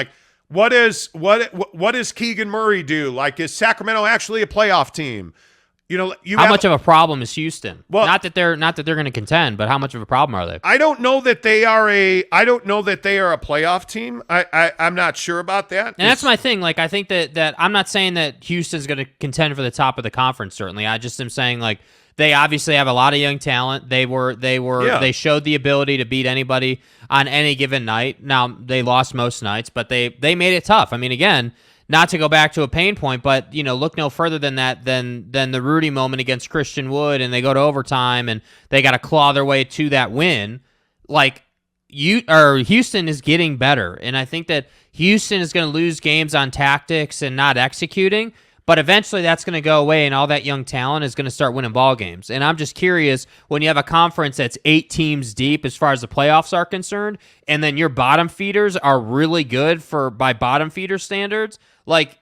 What does Keegan Murray do? Is Sacramento actually a playoff team? How much of a problem is Houston? Well, not that they're going to contend, but how much of a problem are they? I don't know that they are a playoff team. I'm not sure about that. And that's my thing. I think that I'm not saying that Houston's going to contend for the top of the conference. Certainly, I just am saying they obviously have a lot of young talent. They showed the ability to beat anybody on any given night. Now they lost most nights, but they made it tough. I mean, again, not to go back to a pain point, but look no further than that than the Rudy moment against Christian Wood, and they go to overtime and they got to claw their way to that win. Houston is getting better, and I think that Houston is going to lose games on tactics and not executing. But eventually that's going to go away, and all that young talent is going to start winning ball games. And I'm just curious, when you have a conference that's 8 teams deep as far as the playoffs are concerned, and then your bottom feeders are really good by bottom feeder standards,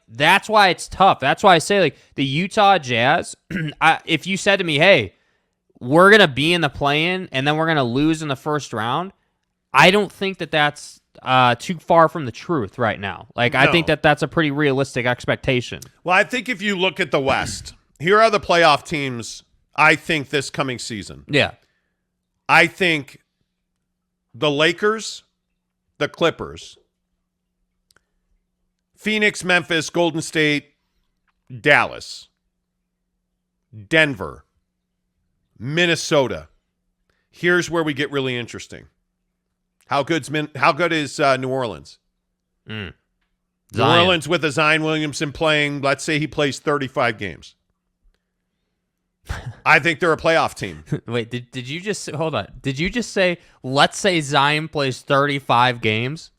that's why it's tough. That's why I say, the Utah Jazz, if you said to me, hey, we're going to be in the play-in, and then we're going to lose in the first round, I don't think that that's too far from the truth right now. No. I think that that's a pretty realistic expectation. Well, I think if you look at the West, here are the playoff teams I think this coming season. Yeah. I think the Lakers, the Clippers, Phoenix, Memphis, Golden State, Dallas, Denver, Minnesota. Here's where we get really interesting. How good is New Orleans? New Orleans with a Zion Williamson playing, let's say he plays 35 games. I think they're a playoff team. Wait, did you just hold on? Did you just say, let's say Zion plays 35 games?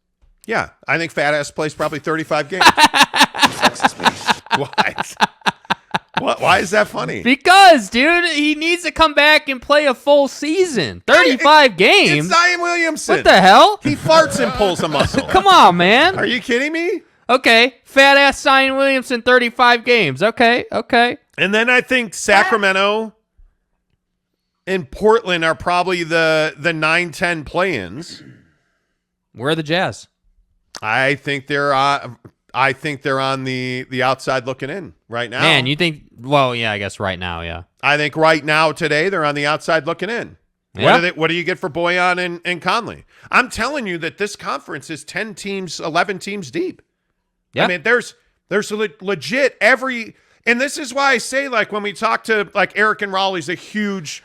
Yeah, I think Fat Ass plays probably 35 games. Texas me. What? Why is that funny? Because, dude, he needs to come back and play a full season. 35 games? It's Zion Williamson. What the hell? He farts and pulls a muscle. Come on, man. Are you kidding me? Okay, fat-ass Zion Williamson, 35 games. Okay. And then I think Sacramento and Portland are probably the 9-10 play-ins. Where are the Jazz? I think they're on the outside looking in right now. Man, you think? Well, yeah, I guess right now, yeah. I think right now today they're on the outside looking in. Yeah. What do you get for Boyan and Conley? I'm telling you that this conference is 10 teams, 11 teams deep. Yeah. I mean, there's legit every, and this is why I say, like, when we talk to, like, Eric and Raleigh's a huge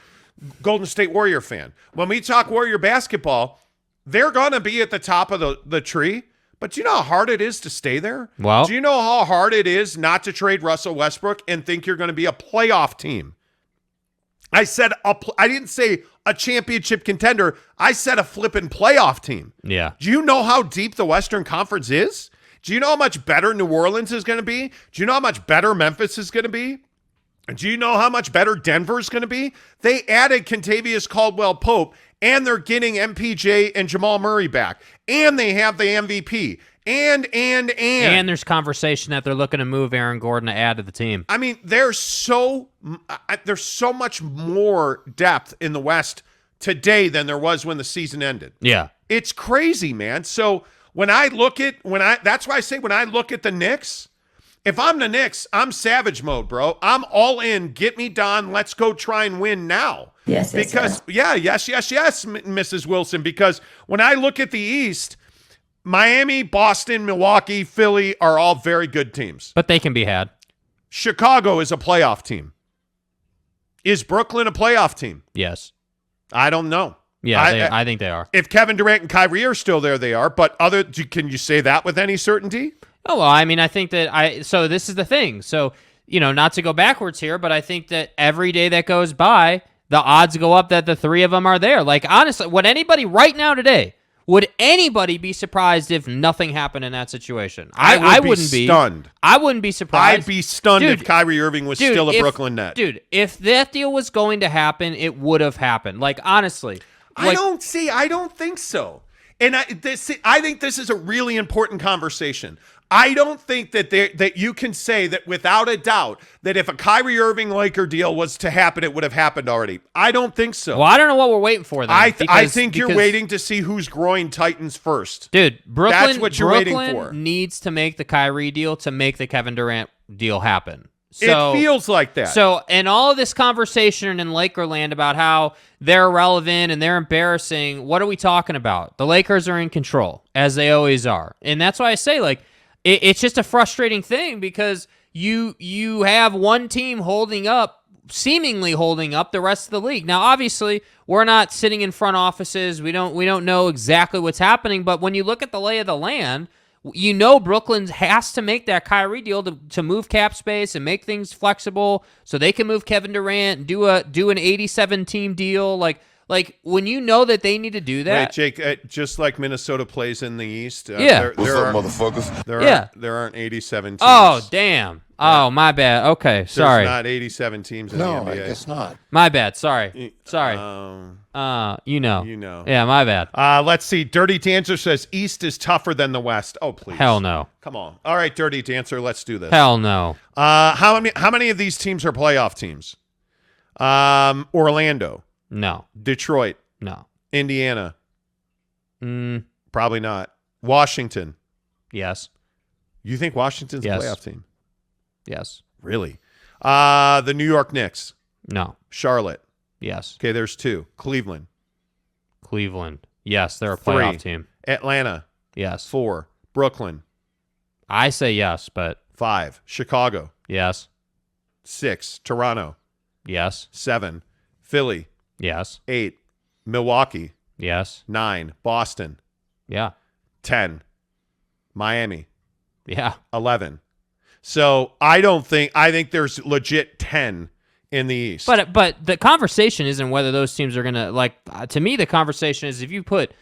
Golden State Warrior fan. When we talk Warrior basketball, they're going to be at the top of the tree. But do you know how hard it is to stay there? Well, do you know how hard it is not to trade Russell Westbrook and think you're going to be a playoff team? I said I didn't say a championship contender. I said a flipping playoff team. Yeah. Do you know how deep the Western Conference is? Do you know how much better New Orleans is going to be? Do you know how much better Memphis is going to be? Do you know how much better Denver is going to be? They added Kentavious Caldwell-Pope, and they're getting MPJ and Jamal Murray back, and they have the MVP, and there's conversation that they're looking to move Aaron Gordon to add to the team. I mean, there's so much more depth in the West today than there was when the season ended. Yeah, it's crazy, man. So that's why I say when I look at the Knicks. If I'm the Knicks, I'm savage mode, bro. I'm all in. Get me done. Let's go try and win now. Yes, Yes, Mrs. Wilson. Because when I look at the East, Miami, Boston, Milwaukee, Philly are all very good teams. But they can be had. Chicago is a playoff team. Is Brooklyn a playoff team? Yes. I don't know. Yeah, I think they are. If Kevin Durant and Kyrie are still there, they are. But can you say that with any certainty? Oh, well, I mean, I think that so this is the thing. So, not to go backwards here, but I think that every day that goes by, the odds go up that the three of them are there. Like, honestly, would anybody right now today, would anybody be surprised if nothing happened in that situation? I wouldn't be stunned. I wouldn't be surprised. I'd be stunned if Kyrie Irving was still a Brooklyn Net. Dude, if that deal was going to happen, it would have happened. Like, honestly. I don't think so. And I think this is a really important conversation. I don't think that you can say that without a doubt that if a Kyrie Irving Laker deal was to happen, it would have happened already. I don't think so. Well, I don't know what we're waiting for then. I think you're waiting to see who's groin tightens first. Dude, Brooklyn, that's what you're waiting for. Needs to make the Kyrie deal to make the Kevin Durant deal happen. So, it feels like that. So, and all of this conversation in Lakerland about how they're irrelevant and they're embarrassing, what are we talking about? The Lakers are in control, as they always are. And that's why I say, like, it's just a frustrating thing because you have one team seemingly holding up the rest of the league. Now, obviously, we're not sitting in front offices. We don't know exactly what's happening, but when you look at the lay of the land, Brooklyn has to make that Kyrie deal to move cap space and make things flexible so they can move Kevin Durant and do an 87 team deal. Like when you know that they need to do that. Wait, Jake, just like Minnesota plays in the East. Yeah. What's up, motherfuckers? There aren't 87 teams. Oh, damn. Oh, my bad. Okay, sorry. There's not 87 teams in the NBA. No, I guess not. My bad. Sorry. You know. Yeah, my bad. Let's see. Dirty Dancer says East is tougher than the West. Oh, please. Hell no. Come on. All right, Dirty Dancer, let's do this. Hell no. How many of these teams are playoff teams? Orlando. No. Detroit. No. Indiana. Probably not. Washington. Yes. You think Washington's a playoff team? Yes. Really? The New York Knicks. No. Charlotte. Yes. Okay, there's two. Cleveland. Yes, they're a playoff 3. team. Atlanta. Yes. 4. Brooklyn. I say yes, but 5. Chicago. yes. 6. Toronto. Yes. 7. Philly. Yes. 8. Milwaukee. Yes. 9. Boston. Yeah. 10. Miami. Yeah. 11. So I think there's legit 10 in the East. But the conversation isn't whether those teams are gonna to me the conversation is if you put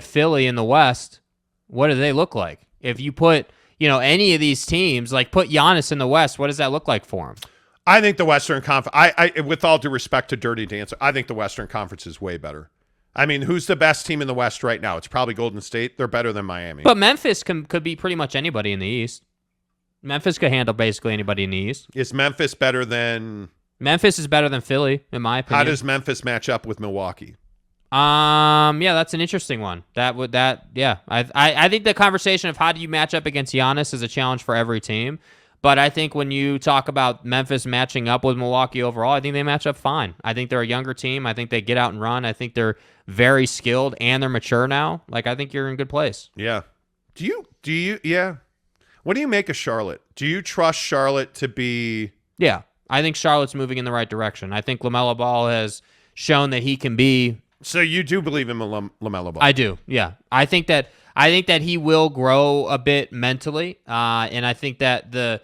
Philly in the West, what do they look like? If you put any of these teams, like put Giannis in the West, what does that look like for him? I think the Western Conference, I with all due respect to Dirty Dancer, I think the Western Conference is way better. I mean, who's the best team in the West right now? It's probably Golden State. They're better than Miami. But Memphis could be pretty much anybody in the East. Memphis could handle basically anybody in the East. Is Memphis better than... Memphis is better than Philly, in my opinion. How does Memphis match up with Milwaukee? Yeah, that's an interesting one. I think the conversation of how do you match up against Giannis is a challenge for every team. But I think when you talk about Memphis matching up with Milwaukee overall, I think they match up fine. I think they're a younger team. I think they get out and run. I think they're very skilled and they're mature now. Like, I think you're in good place. Yeah. Do you? Yeah. What do you make of Charlotte? Do you trust Charlotte to be? Yeah, I think Charlotte's moving in the right direction. I think LaMelo Ball has shown that he can be. So you do believe in LaMelo Ball? I do. Yeah, I think that he will grow a bit mentally, and I think that the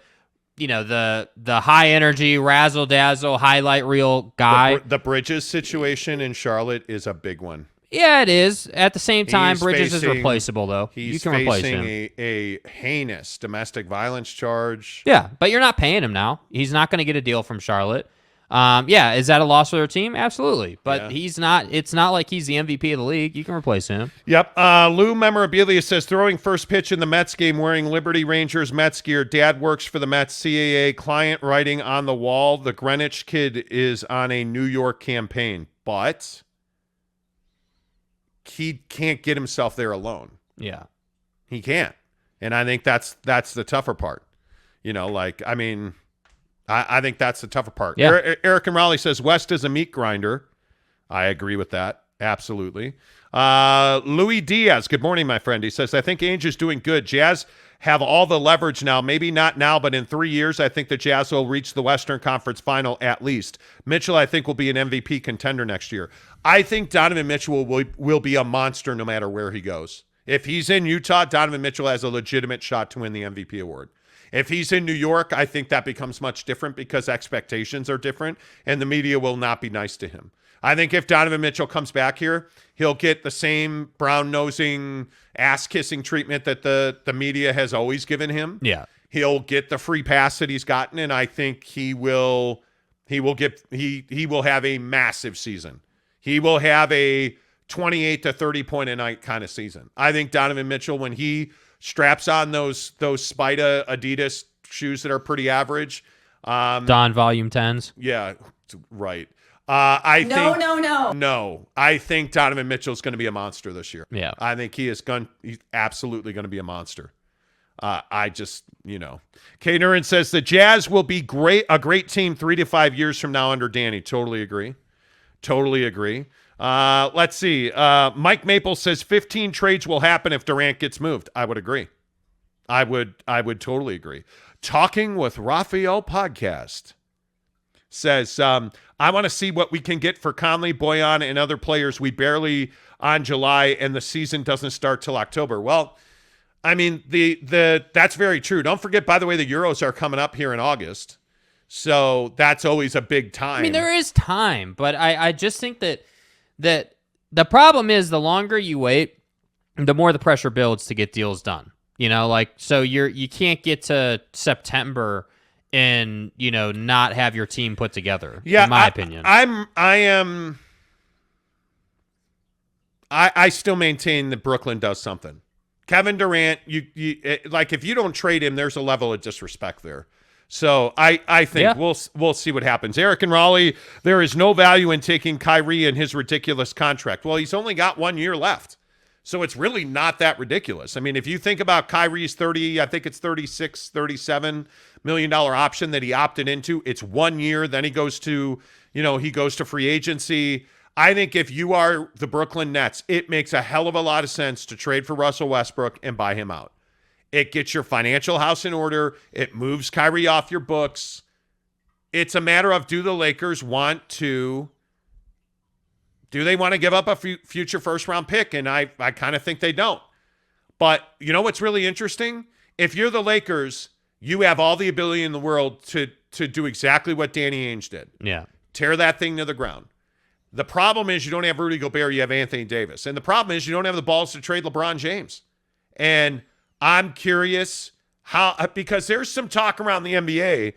high energy, razzle dazzle, highlight reel guy. The Bridges situation in Charlotte is a big one. Yeah, it is. At the same time, He's Bridges facing- is replaceable, though. You He's can replace facing him. a heinous domestic violence charge. Yeah, but you're not paying him now. He's not going to get a deal from Charlotte. Yeah, is that a loss for their team? Absolutely. But Yeah. he's not. It's not like he's the MVP of the league. You can replace him. Yep. Lou Memorabilia says, throwing first pitch in the Mets game wearing Liberty Rangers Mets gear. Dad works for the Mets CAA. Client writing on the wall. The Greenwich kid is on a New York campaign, but he can't get himself there alone. Yeah. He can't. And I think that's the tougher part. I think that's the tougher part. Yeah. Eric and Raleigh says West is a meat grinder. I agree with that. Absolutely. Louis Diaz, good morning, my friend. He says, I think Ainge is doing good. Jazz have all the leverage now. Maybe not now, but in 3 years, I think the Jazz will reach the Western Conference final at least. Mitchell, I think, will be an MVP contender next year. I think Donovan Mitchell will be a monster no matter where he goes. If he's in Utah, Donovan Mitchell has a legitimate shot to win the MVP award. If he's in New York, I think that becomes much different because expectations are different and the media will not be nice to him. I think if Donovan Mitchell comes back here, he'll get the same brown-nosing, ass-kissing treatment that the media has always given him. Yeah. He'll get the free pass that he's gotten, and I think he will have a massive season. He will have a 28 to 30 point a night kind of season. I think Donovan Mitchell, when he straps on those Spida Adidas shoes that are pretty average. Don Volume 10s. Yeah, right. No. I think Donovan Mitchell's going to be a monster this year. Yeah. I think he's absolutely going to be a monster. Kay Nurin says the Jazz will be a great team 3 to 5 years from now under Danny. Totally agree. Let's see. Mike Maple says 15 trades will happen if Durant gets moved. I would agree. I would totally agree. Talking with Raphael podcast says, I want to see what we can get for Conley, Boyan, and other players. We barely on July, and the season doesn't start till October. Well, I mean, that's very true. Don't forget, by the way, the Euros are coming up here in August. So that's always a big time. I mean, there is time, but I just think that the problem is the longer you wait, the more the pressure builds to get deals done. So you can't get to September and not have your team put together. Yeah, in my opinion, I still maintain that Brooklyn does something. Kevin Durant, if you don't trade him, there's a level of disrespect there. So I think we'll see what happens. Eric and Raleigh, there is no value in taking Kyrie and his ridiculous contract. Well, he's only got 1 year left. So it's really not that ridiculous. I mean, if you think about Kyrie's $37 million option that he opted into, it's 1 year, then he goes to free agency. I think if you are the Brooklyn Nets, it makes a hell of a lot of sense to trade for Russell Westbrook and buy him out. It gets your financial house in order. It moves Kyrie off your books. It's a matter of, do the Lakers want to give up a future first-round pick? And I kind of think they don't. But you know what's really interesting? If you're the Lakers, you have all the ability in the world to do exactly what Danny Ainge did. Yeah. Tear that thing to the ground. The problem is you don't have Rudy Gobert, you have Anthony Davis. And the problem is you don't have the balls to trade LeBron James. And I'm curious because there's some talk around the NBA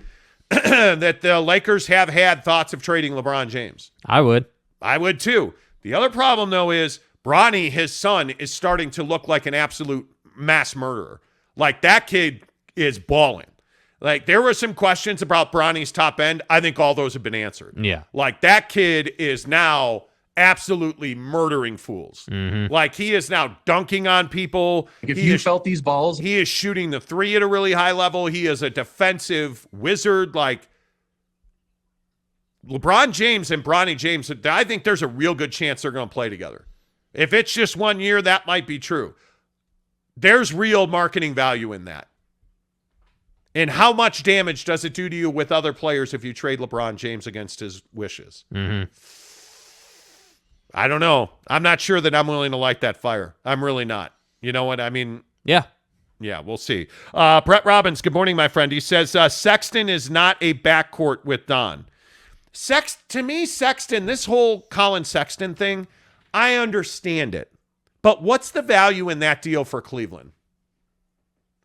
that the Lakers have had thoughts of trading LeBron James. I would too. The other problem, though, is Bronny, his son, is starting to look like an absolute mass murderer. Like, that kid is balling. Like, there were some questions about Bronny's top end. I think all those have been answered. Yeah. Like, that kid is now absolutely murdering fools. Like, he is now dunking on people. If you felt these balls, He is shooting the three at a really high level. He is a defensive wizard. Like, LeBron James and Bronny James, I think there's a real good chance they're going to play together. If it's just 1 year, that might be true. There's real marketing value in that. And how much damage does it do to you with other players if you trade LeBron James against his wishes? I don't know. I'm not sure that I'm willing to light that fire. I'm really not. You know what I mean? Yeah. Yeah, we'll see. Brett Robbins, good morning, my friend. He says, Sexton is not a backcourt with Don. To me, Sexton, this whole Colin Sexton thing, I understand it. But what's the value in that deal for Cleveland?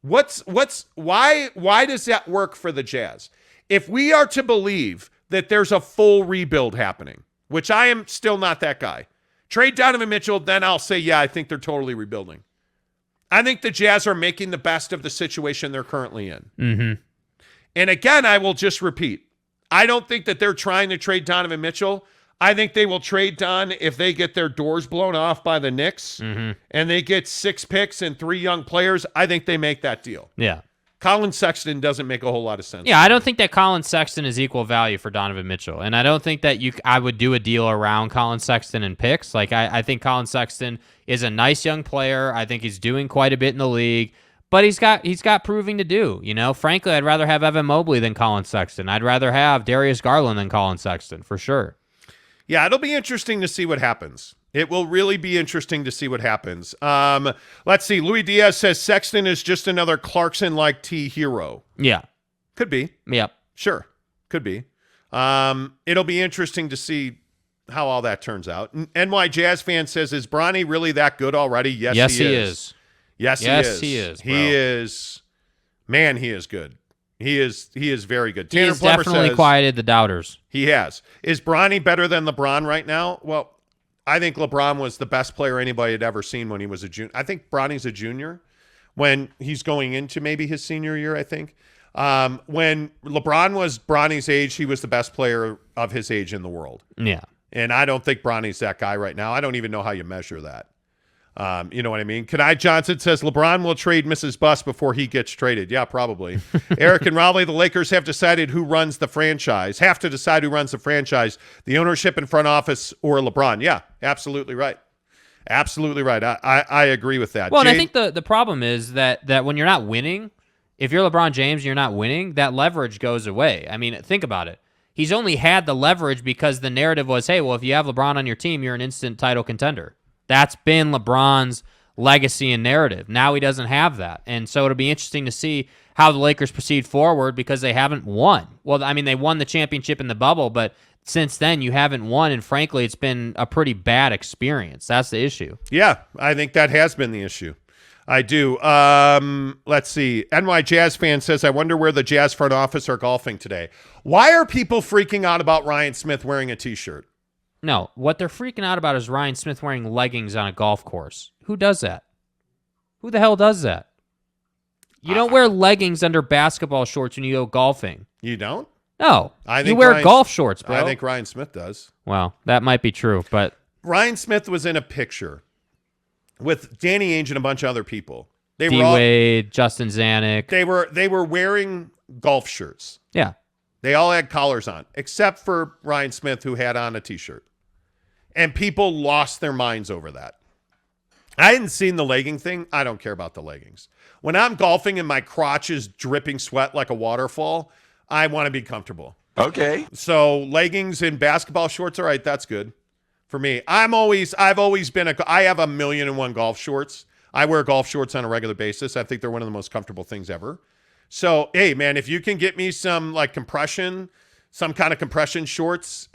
Why does that work for the Jazz? If we are to believe that there's a full rebuild happening, which I am still not that guy, trade Donovan Mitchell, then I'll say, yeah, I think they're totally rebuilding. I think the Jazz are making the best of the situation they're currently in. And again, I will just repeat, I don't think that they're trying to trade Donovan Mitchell. I think they will trade Don if they get their doors blown off by the Knicks and they get 6 picks and 3 young players. I think they make that deal. Yeah. Colin Sexton doesn't make a whole lot of sense. Yeah, I don't think that Colin Sexton is equal value for Donovan Mitchell. And I don't think that I would do a deal around Colin Sexton and picks. Like, I think Colin Sexton is a nice young player. I think he's doing quite a bit in the league. But he's got proving to do. You know, frankly, I'd rather have Evan Mobley than Colin Sexton. I'd rather have Darius Garland than Colin Sexton, for sure. Yeah, it'll be interesting to see what happens. It will really be interesting to see what happens. Let's see. Louis Diaz says Sexton is just another Clarkson-like T hero. Yeah. Could be. Yep. Sure. Could be. It'll be interesting to see how all that turns out. NY Jazz fan says, is Bronny really that good already? Yes, he is. Yes, he is. Bro. He is. Man, he is good. He is very good. He Tanner has Plummer definitely says, quieted the doubters. He has. Is Bronny better than LeBron right now? Well, I think LeBron was the best player anybody had ever seen when he was a junior. I think Bronny's a junior when he's going into maybe his senior year, I think. When LeBron was Bronny's age, he was the best player of his age in the world. Yeah. And I don't think Bronny's that guy right now. I don't even know how you measure that. You know what I mean? Kanai Johnson says LeBron will trade Mrs. Bus before he gets traded. Yeah, probably. Eric and Raleigh, the Lakers have to decide who runs the franchise. The ownership and front office or LeBron. Yeah, absolutely right. Absolutely right. I agree with that. Well, and I think the problem is that when you're not winning, if you're LeBron James and you're not winning, that leverage goes away. I mean, think about it. He's only had the leverage because the narrative was, hey, well, if you have LeBron on your team, you're an instant title contender. That's been LeBron's legacy and narrative. Now he doesn't have that. And so it'll be interesting to see how the Lakers proceed forward because they haven't won. Well, I mean, they won the championship in the bubble, but since then you haven't won, and frankly, it's been a pretty bad experience. That's the issue. Yeah, I think that has been the issue. I do. Let's see. NY Jazz fan says, I wonder where the Jazz front office are golfing today. Why are people freaking out about Ryan Smith wearing a T-shirt? No, what they're freaking out about is Ryan Smith wearing leggings on a golf course. Who does that? Who the hell does that? You don't wear leggings under basketball shorts when you go golfing. You don't? No. You wear golf shorts, bro. I think Ryan Smith does. Well, that might be true, but... Ryan Smith was in a picture with Danny Ainge and a bunch of other people. D-Wade, Justin Zanuck. They were wearing golf shirts. Yeah. They all had collars on, except for Ryan Smith, who had on a T-shirt. And people lost their minds over that. I hadn't seen the legging thing. I don't care about the leggings. When I'm golfing and my crotch is dripping sweat like a waterfall, I want to be comfortable. Okay. So leggings and basketball shorts, all right, that's good for me. I've always been I have 1,000,001 golf shorts. I wear golf shorts on a regular basis. I think they're one of the most comfortable things ever. So, hey, man, if you can get me some like compression, some kind of compression shorts,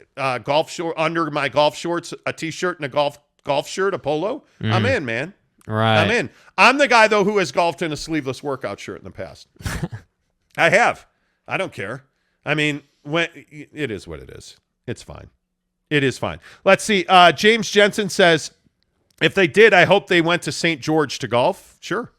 golf short under my golf shorts, a T-shirt and a golf shirt, a polo, I'm in, man. Right. I'm in. I'm the guy, though, who has golfed in a sleeveless workout shirt in the past. I have. I don't care. I mean, it is what it is. It's fine. It is fine. Let's see. James Jensen says, if they did, I hope they went to St. George to golf. Sure.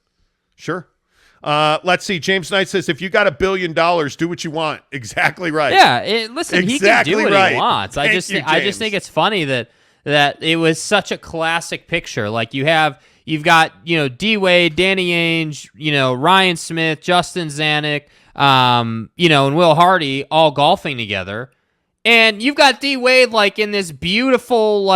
Let's see. James Knight says, if you got $1 billion, do what you want. Exactly right. Yeah. Listen, exactly he can do what right. he wants. I just think it's funny that it was such a classic picture. Like you've got, D Wade, Danny Ainge, Ryan Smith, Justin Zanuck, and Will Hardy all golfing together. And you've got D Wade like in this beautiful,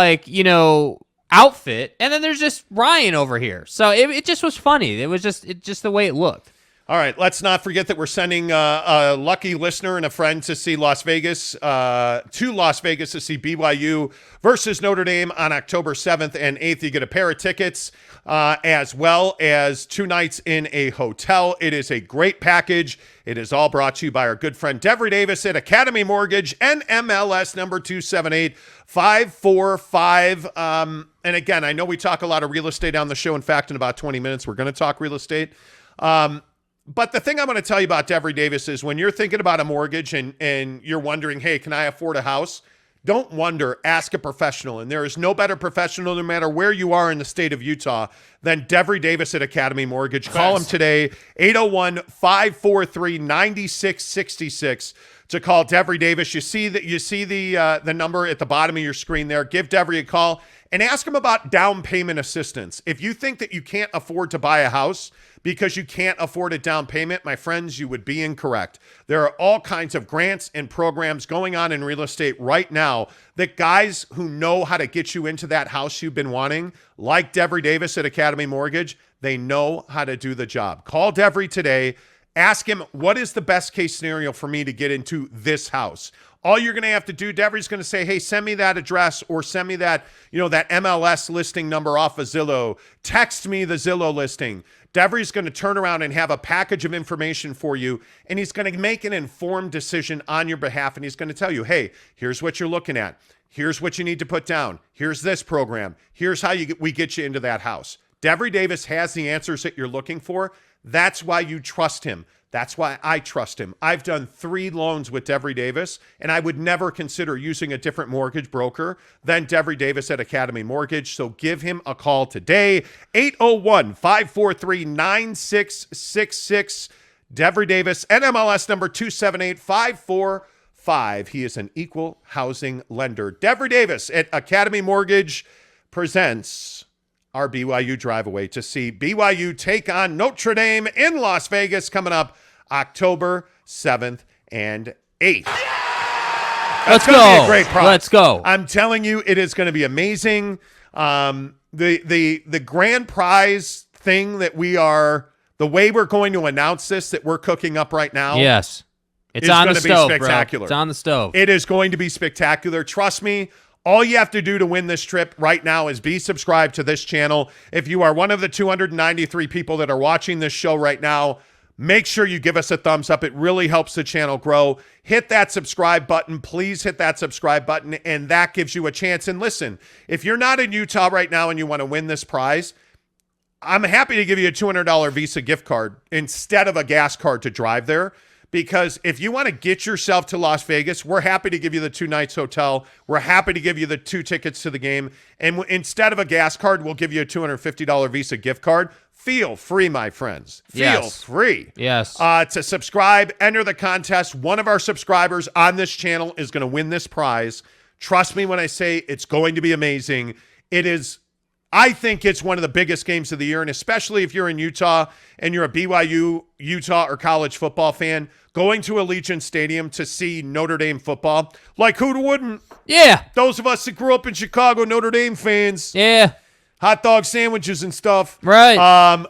outfit, and then there's just Ryan over here. So it just was funny. It was just the way it looked. All right, let's not forget that we're sending a lucky listener and a friend to see Las Vegas to see BYU versus Notre Dame on October 7th and 8th. You get a pair of tickets as well as 2 nights in a hotel. It is a great package. It is all brought to you by our good friend Devery Davis at Academy Mortgage, NMLS number 278545. And again, I know we talk a lot of real estate on the show. In fact, in about 20 minutes, we're going to talk real estate. But the thing I'm going to tell you about Devery Davis is when you're thinking about a mortgage and you're wondering, hey, can I afford a house? Don't wonder, ask a professional. And there is no better professional, no matter where you are in the state of Utah, than Devery Davis at Academy Mortgage. Call him today, 801-543-9666 to call Devery Davis. You see the number at the bottom of your screen there. Give Devery a call and ask him about down payment assistance. If you think that you can't afford to buy a house because you can't afford a down payment, my friends, you would be incorrect. There are all kinds of grants and programs going on in real estate right now that guys who know how to get you into that house you've been wanting, like Devery Davis at Academy Mortgage, they know how to do the job. Call Devery today. Ask him, what is the best case scenario for me to get into this house? All you're going to have to do, Devery's going to say, hey, send me that address or send me that, that MLS listing number off of Zillow. Text me the Zillow listing. Devery's going to turn around and have a package of information for you, and he's going to make an informed decision on your behalf, and he's going to tell you, hey, here's what you're looking at. Here's what you need to put down. Here's this program. Here's how we get you into that house. Devery Davis has the answers that you're looking for. That's why you trust him. That's why I trust him. I've done 3 loans with Devery Davis, and I would never consider using a different mortgage broker than Devery Davis at Academy Mortgage. So give him a call today, 801-543-9666. Devery Davis, NMLS number 278545. He is an equal housing lender. Devery Davis at Academy Mortgage presents our BYU drive away to see BYU take on Notre Dame in Las Vegas coming up October 7th and 8th. Let's go. Be a great prize. Let's go. I'm telling you, it is going to be amazing. The grand prize thing that the way we're going to announce this, that we're cooking up right now. Yes. It's is on going the to be stove, spectacular. bro. It's on the stove. It is going to be spectacular. Trust me. All you have to do to win this trip right now is be subscribed to this channel. If you are one of the 293 people that are watching this show right now, make sure you give us a thumbs up. It really helps the channel grow. Hit that subscribe button. Please hit that subscribe button, and that gives you a chance. And listen, if you're not in Utah right now and you want to win this prize, I'm happy to give you a $200 Visa gift card instead of a gas card to drive there. Because if you want to get yourself to Las Vegas, we're happy to give you the 2 nights hotel. We're happy to give you the 2 tickets to the game. And instead of a gas card, we'll give you a $250 Visa gift card. Feel free, my friends. Feel free. Yes. To subscribe, enter the contest. One of our subscribers on this channel is going to win this prize. Trust me when I say it's going to be amazing. I think it's one of the biggest games of the year, and especially if you're in Utah and you're a BYU, Utah, or college football fan, going to Allegiant Stadium to see Notre Dame football, like who wouldn't? Yeah. Those of us that grew up in Chicago, Notre Dame fans. Yeah. Hot dog sandwiches and stuff. Right.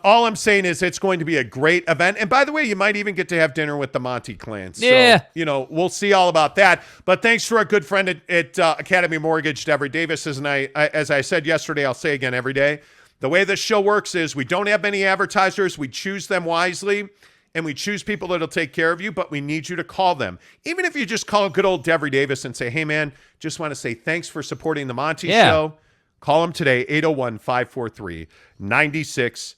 All I'm saying is it's going to be a great event. And by the way, you might even get to have dinner with the Monty clan. Yeah. So, we'll see all about that. But thanks to our good friend at Academy Mortgage, Devery Davis. As I said yesterday, I'll say again every day, the way this show works is we don't have many advertisers. We choose them wisely, and we choose people that'll take care of you, but we need you to call them. Even if you just call good old Devery Davis and say, hey, man, just want to say thanks for supporting the Monty show. Call him today, 801-543-9666.